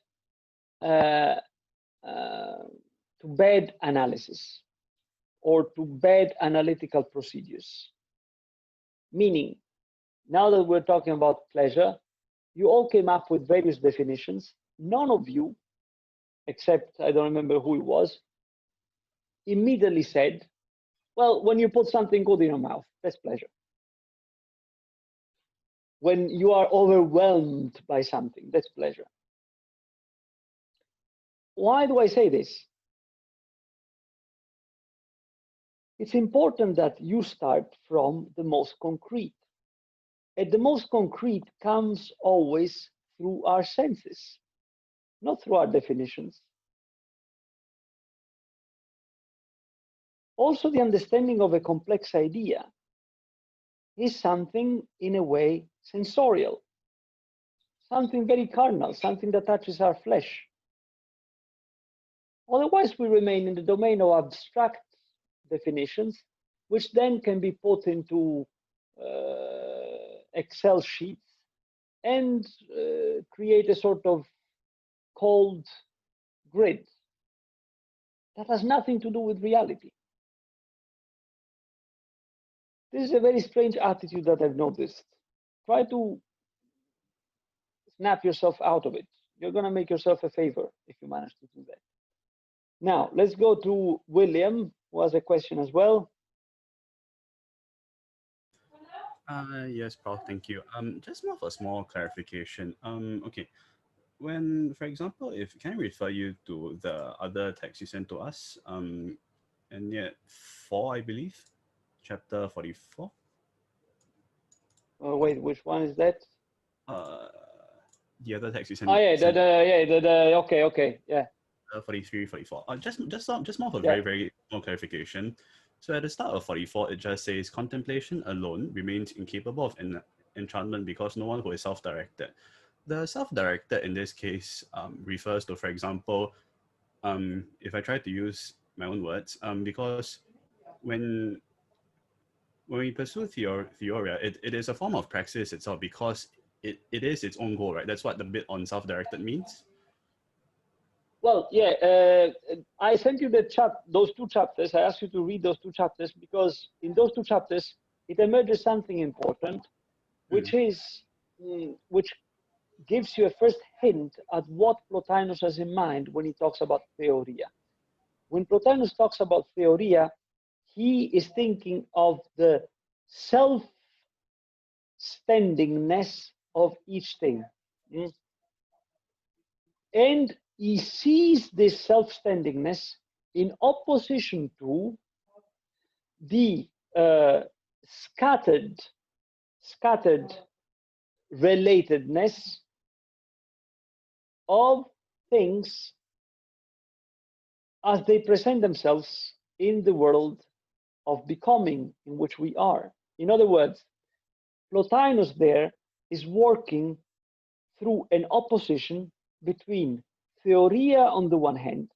analysis or to bad analytical procedures. Meaning, now that we're talking about pleasure, you all came up with various definitions. None of you, except I don't remember who it was, immediately said, well, when you put something good in your mouth, that's pleasure. When you are overwhelmed by something, that's pleasure. Why do I say this? It's important that you start from the most concrete. And the most concrete comes always through our senses, not through our definitions. Also, the understanding of a complex idea is something, in a way, sensorial, something very carnal, something that touches our flesh. Otherwise, we remain in the domain of abstract definitions, which then can be put into Excel sheets and create a sort of cold grid that has nothing to do with reality. This is a very strange attitude that I've noticed. Try to snap yourself out of it. You're going to make yourself a favor if you manage to do that. Now, let's go to William, who has a question as well. Yes, Paul, thank you. Just more of a small clarification. Okay, when, for example, if can I refer you to the other text you sent to us, and yet 4, I believe, chapter 44. Wait, which one is that? The other text you sent. Oh yeah, okay, yeah. 43, 44. Just more of a Yeah. very small clarification. So at the start of 44, it just says contemplation alone remains incapable of enchantment because no one who is self-directed. The self-directed in this case refers to, for example, if I try to use my own words, because when we pursue theoria, it is a form of praxis itself because it is its own goal, right? That's what the bit on self-directed means. Well, yeah, I sent you those two chapters. I asked you to read those two chapters because in those two chapters, it emerges something important, which which gives you a first hint at what Plotinus has in mind when he talks about theoria. When Plotinus talks about theoria, he is thinking of the self-standingness of each thing. And he sees this self-standingness in opposition to the scattered relatedness of things as they present themselves in the world of becoming in which we are. In other words, Plotinus there is working through an opposition between theoria on the one hand,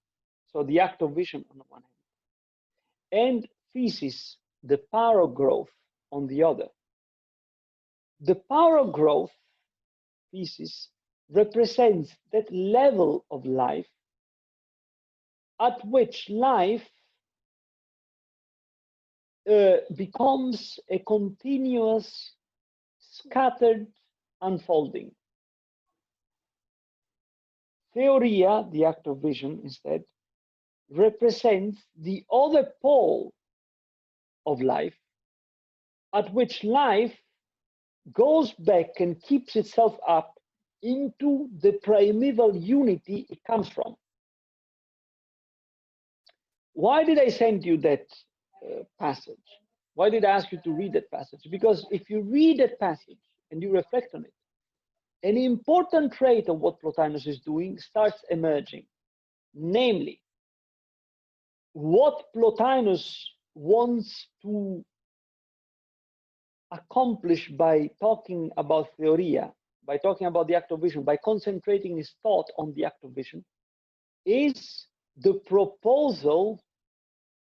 so the act of vision on the one hand, and thesis, the power of growth, on the other. The power of growth thesis represents that level of life at which life becomes a continuous scattered unfolding. Theoria, the act of vision, instead, represents the other pole of life, at which life goes back and keeps itself up into the primeval unity it comes from. Why did I send you that passage? Why did I ask you to read that passage? Because if you read that passage and you reflect on it, an important trait of what Plotinus is doing starts emerging. Namely, what Plotinus wants to accomplish by talking about theoria, by talking about the act of vision, by concentrating his thought on the act of vision, is the proposal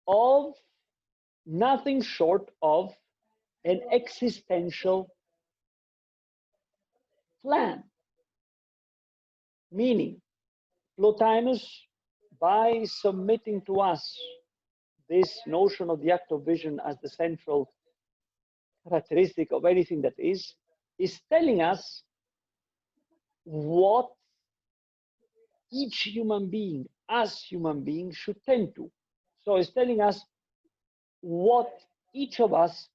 of nothing short of an existential plan. Meaning, Plotinus, by submitting to us this notion of the act of vision as the central characteristic of anything that is telling us what each human being, as human beings, should tend to. So it's telling us what each of us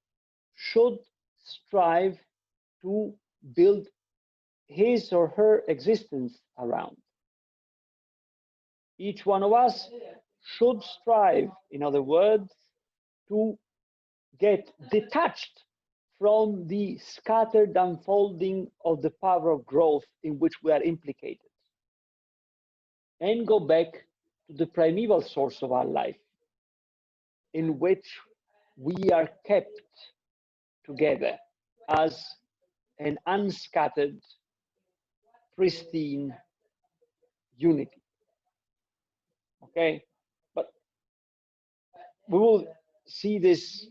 should strive to build his or her existence around. Each one of us should strive, in other words, to get detached from the scattered unfolding of the power of growth in which we are implicated, and go back to the primeval source of our life, in which we are kept together as an unscattered, pristine unity. Okay, but we will see this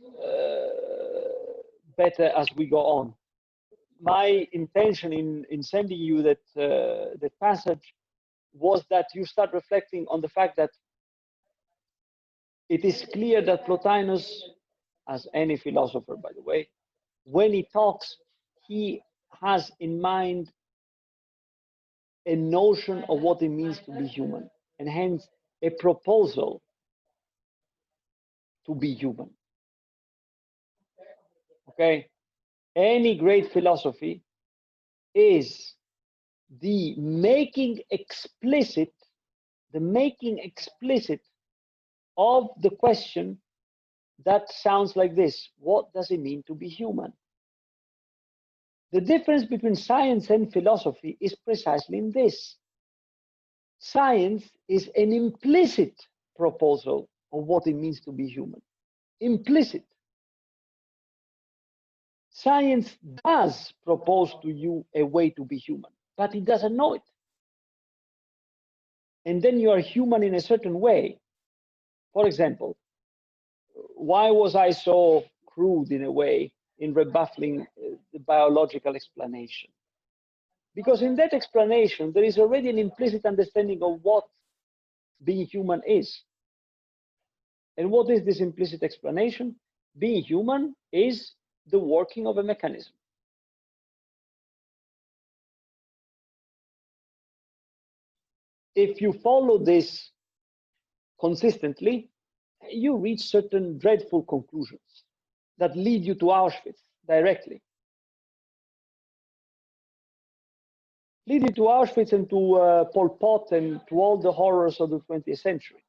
better as we go on. My intention in sending you that passage was that you start reflecting on the fact that it is clear that Plotinus, as any philosopher, by the way, when he talks, he has in mind a notion of what it means to be human, and hence a proposal to be human. Okay? Any great philosophy is the making explicit of the question that sounds like this: what does it mean to be human? The difference between science and philosophy is precisely in this. Science is an implicit proposal of what it means to be human. Implicit. Science does propose to you a way to be human, but it doesn't know it. And then you are human in a certain way. For example, why was I so crude in a way in rebuffing the biological explanation? Because in that explanation, there is already an implicit understanding of what being human is. And what is this implicit explanation? Being human is the working of a mechanism. If you follow this consistently, you reach certain dreadful conclusions that lead you to Auschwitz directly. Lead you to Auschwitz and to Pol Pot and to all the horrors of the 20th century.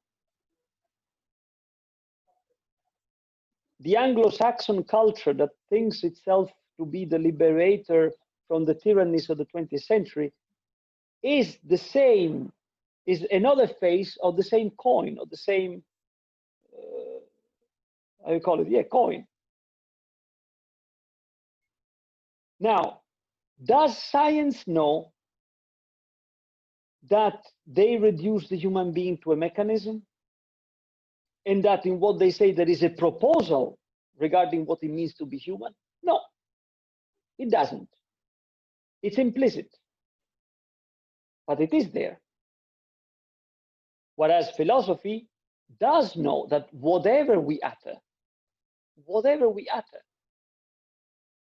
The Anglo-Saxon culture that thinks itself to be the liberator from the tyrannies of the 20th century is the same, is another face of the same coin, of the same, how you call it? Yeah, coin. Now, does science know that they reduce the human being to a mechanism? And that in what they say there is a proposal regarding what it means to be human? No, it doesn't. It's implicit, but it is there. Whereas philosophy does know that whatever we utter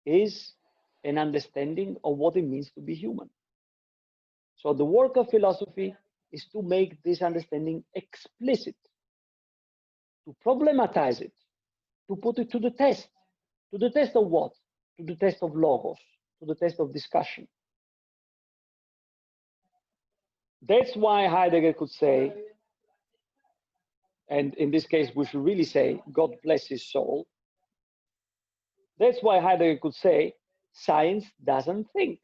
is an understanding of what it means to be human. So the work of philosophy is to make this understanding explicit, to problematize it, to put it to the test. To the test of what? To the test of logos, to the test of discussion. That's why Heidegger could say, and in this case we should really say, God bless his soul. That's why Heidegger could say, science doesn't think.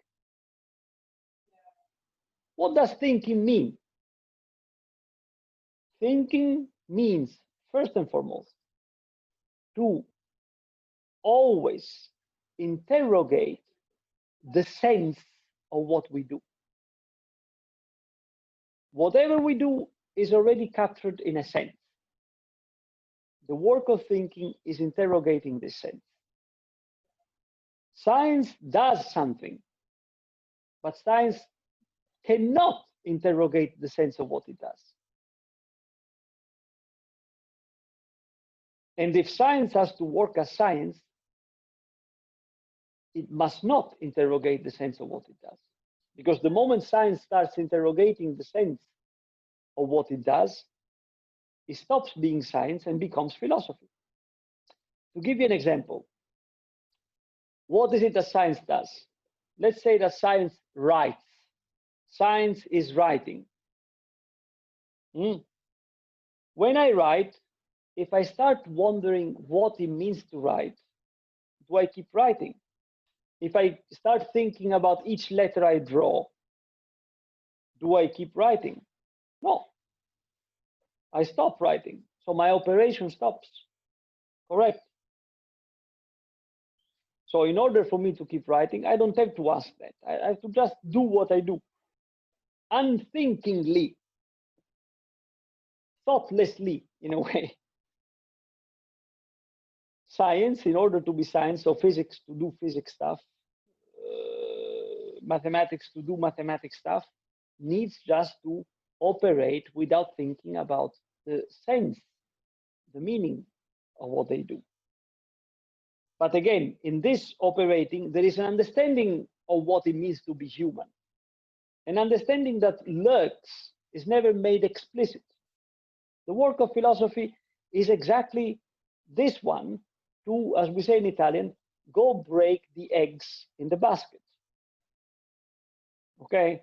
What does thinking mean? Thinking means, first and foremost, to always interrogate the sense of what we do. Whatever we do is already captured in a sense. The work of thinking is interrogating this sense. Science does something, but science cannot interrogate the sense of what it does. And if science has to work as science, it must not interrogate the sense of what it does. Because the moment science starts interrogating the sense of what it does, it stops being science and becomes philosophy. To give you an example, what is it that science does? Let's say that science writes. Science is writing. When I write, if I start wondering what it means to write, do I keep writing? If I start thinking about each letter I draw, do I keep writing? No. I stop writing. So my operation stops. Correct? So in order for me to keep writing, I don't have to ask that. I have to just do what I do. Unthinkingly. Thoughtlessly, in a way. Science, in order to be science, so physics to do physics stuff, mathematics to do mathematics stuff, needs just to operate without thinking about the sense, the meaning of what they do. But again, in this operating, there is an understanding of what it means to be human. An understanding that lurks, is never made explicit. The work of philosophy is exactly this one, to, as we say in Italian, go break the eggs in the basket. Okay?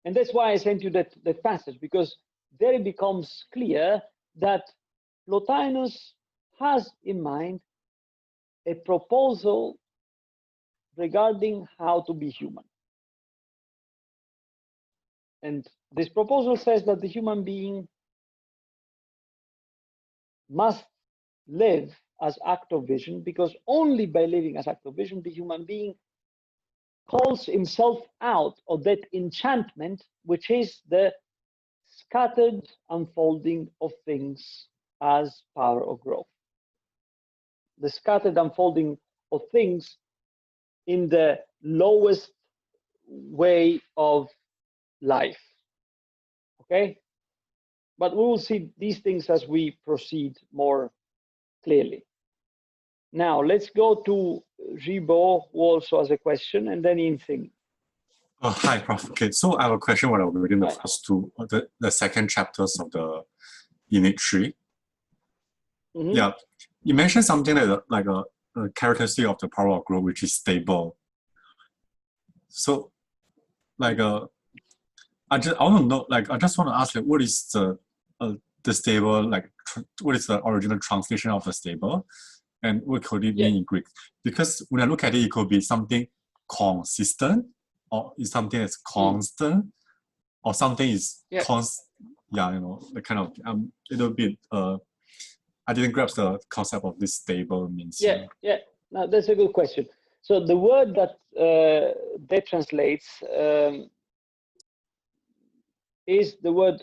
And that's why I sent you that passage, because there it becomes clear that Plotinus has in mind a proposal regarding how to be human. And this proposal says that the human being must live as act of vision, because only by living as act of vision, the human being calls himself out of that enchantment, which is the scattered unfolding of things as power of growth. The scattered unfolding of things in the lowest way of life. Okay? But we will see these things as we proceed more clearly. Now, let's go to Ribo, who also has a question, and then Yinxing. Oh, hi, Prof. Okay, so I have a question when I was reading the Right. first two, the second chapters of the Unit 3. Yeah, you mentioned something like a characteristic of the power of growth, which is stable. So, like, I want to know, like, I just want to ask, like, what is the stable, like, what is the original translation of the stable, and what could it mean in Greek? Because when I look at it, it could be something consistent, or is something that's constant, or something is you know, the kind of little bit. I didn't grasp the concept of this stable means. No, that's a good question. So the word that that translates is the word,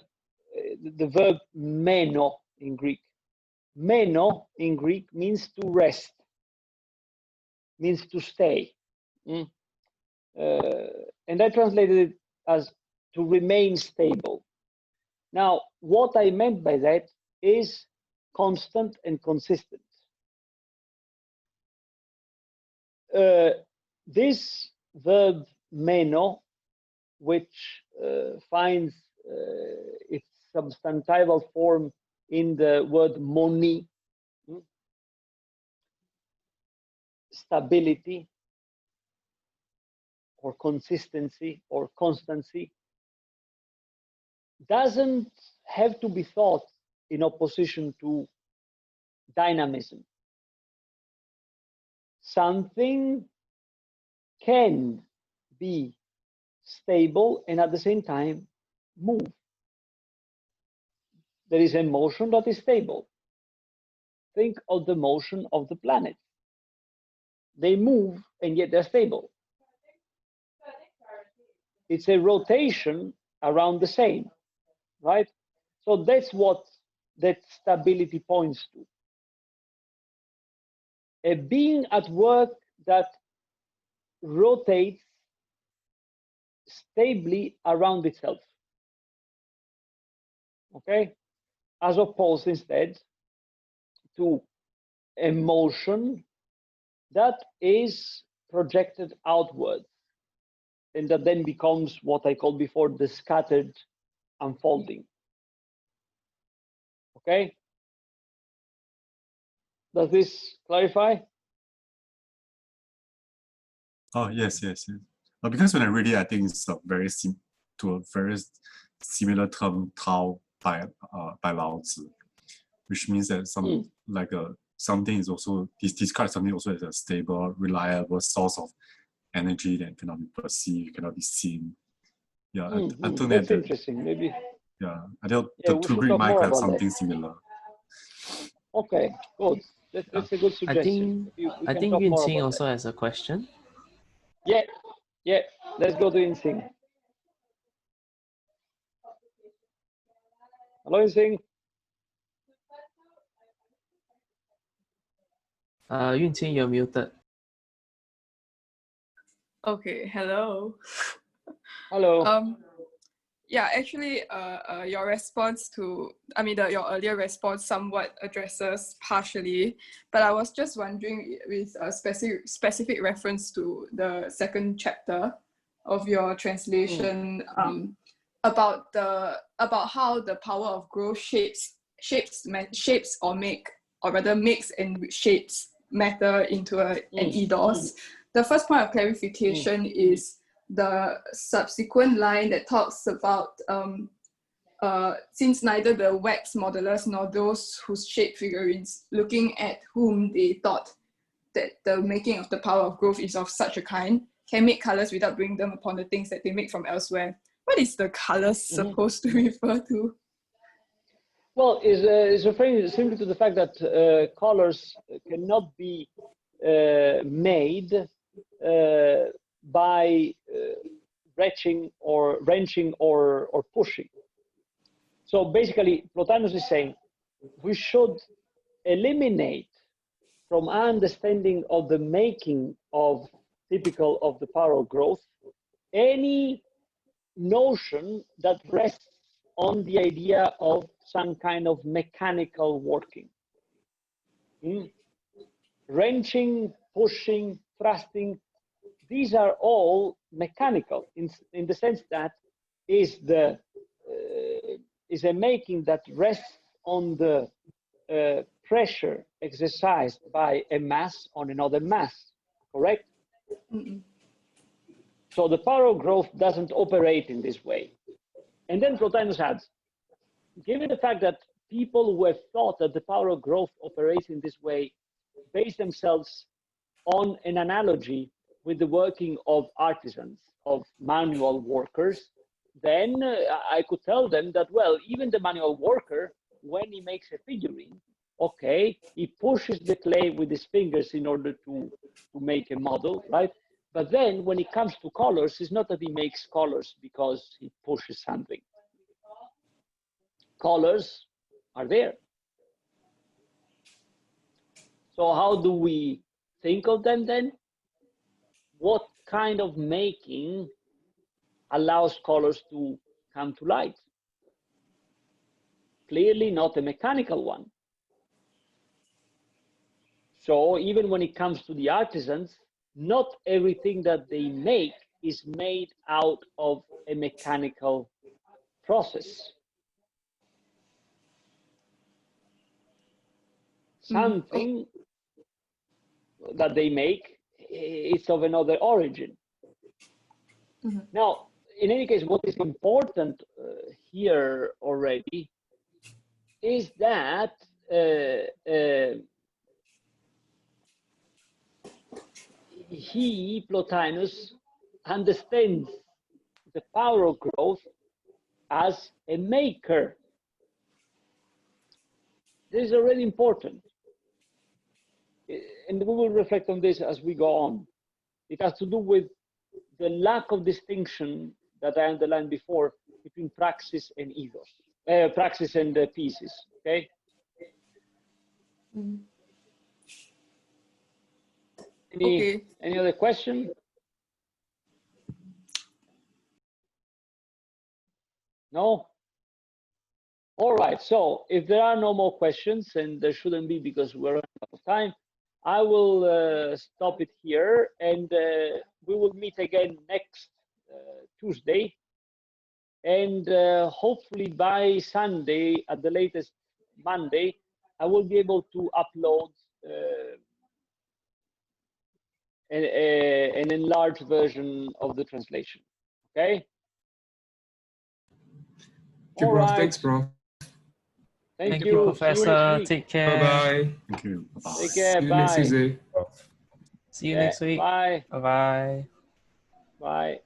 the verb meno in Greek. Meno in Greek means to rest, means to stay. And I translated it as to remain stable. Now, what I meant by that is constant and consistent. This verb meno, which finds its substantival form in the word moni, stability or consistency or constancy, doesn't have to be thought in opposition to dynamism. Something can be stable and at the same time move. There is a motion that is stable. Think of the motion of the planet. They move and yet they're stable. It's a rotation around the same, right? So that's what that stability points to. A being at work that rotates stably around itself, okay? As opposed instead to a motion that is projected outward and that then becomes what I called before the scattered unfolding. Okay? Does this clarify? Oh, yes. Because when I read it, I think it's to a very similar term, Tao by Lao Tzu, which means that something is also, describes something also as a stable, reliable source of energy that cannot be perceived, cannot be seen. Yeah, I think that's interesting. Maybe. Yeah, I think the two Greek might have something similar. Okay, good. That's a good suggestion. I think Yun Qing also has a question. Yeah. Let's go to Yun Qing. Hello, Yun Qing. Yun Qing, you're muted. Okay, hello. Hello. Yeah, actually, your response to, your earlier response somewhat addresses partially, but I was just wondering with a specific reference to the second chapter of your translation about how the power of growth shapes or makes and shapes matter into an ethos. The first point of clarification is the subsequent line that talks about since neither the wax modelers nor those who shape figurines, looking at whom they thought that the making of the power of growth is of such a kind, can make colors without bringing them upon the things that they make from elsewhere. What is the colors supposed to refer to? Well, it's referring simply to the fact that colors cannot be made by wrenching or pushing. So basically, Plotinus is saying we should eliminate from our understanding of the making of typical of the power of growth any notion that rests on the idea of some kind of mechanical working. Wrenching, pushing, thrusting, these are all mechanical in the sense that is a making that rests on the pressure exercised by a mass on another mass, correct? So the power of growth doesn't operate in this way. And then Plotinus adds, given the fact that people who have thought that the power of growth operates in this way base themselves on an analogy with the working of artisans, of manual workers, then I could tell them that, well, even the manual worker, when he makes a figurine, okay, he pushes the clay with his fingers in order to make a model, right? But then when it comes to colors, it's not that he makes colors because he pushes something. Colors are there. So how do we think of them then? What kind of making allows colors to come to light? Clearly not a mechanical one. So even when it comes to the artisans, not everything that they make is made out of a mechanical process. Something that they make is of another origin. Now, in any case, what is important here already is that he, Plotinus, understands the power of growth as a maker. This is already important. And we will reflect on this as we go on. It has to do with the lack of distinction that I underlined before between praxis and ethos, praxis and pieces, okay? Any other question? No? All right, so if there are no more questions, and there shouldn't be because we're running out of time, I will stop it here, and we will meet again next Tuesday. And hopefully by Sunday, at the latest Monday, I will be able to upload an enlarged version of the translation. Okay? Okay, all Prof. right. Thanks, Prof. Thank you, you. Professor. Take care. Bye-bye. Thank you. Bye. Take care. See you Bye. next Tuesday. See you next week. Bye. Bye-bye. Bye.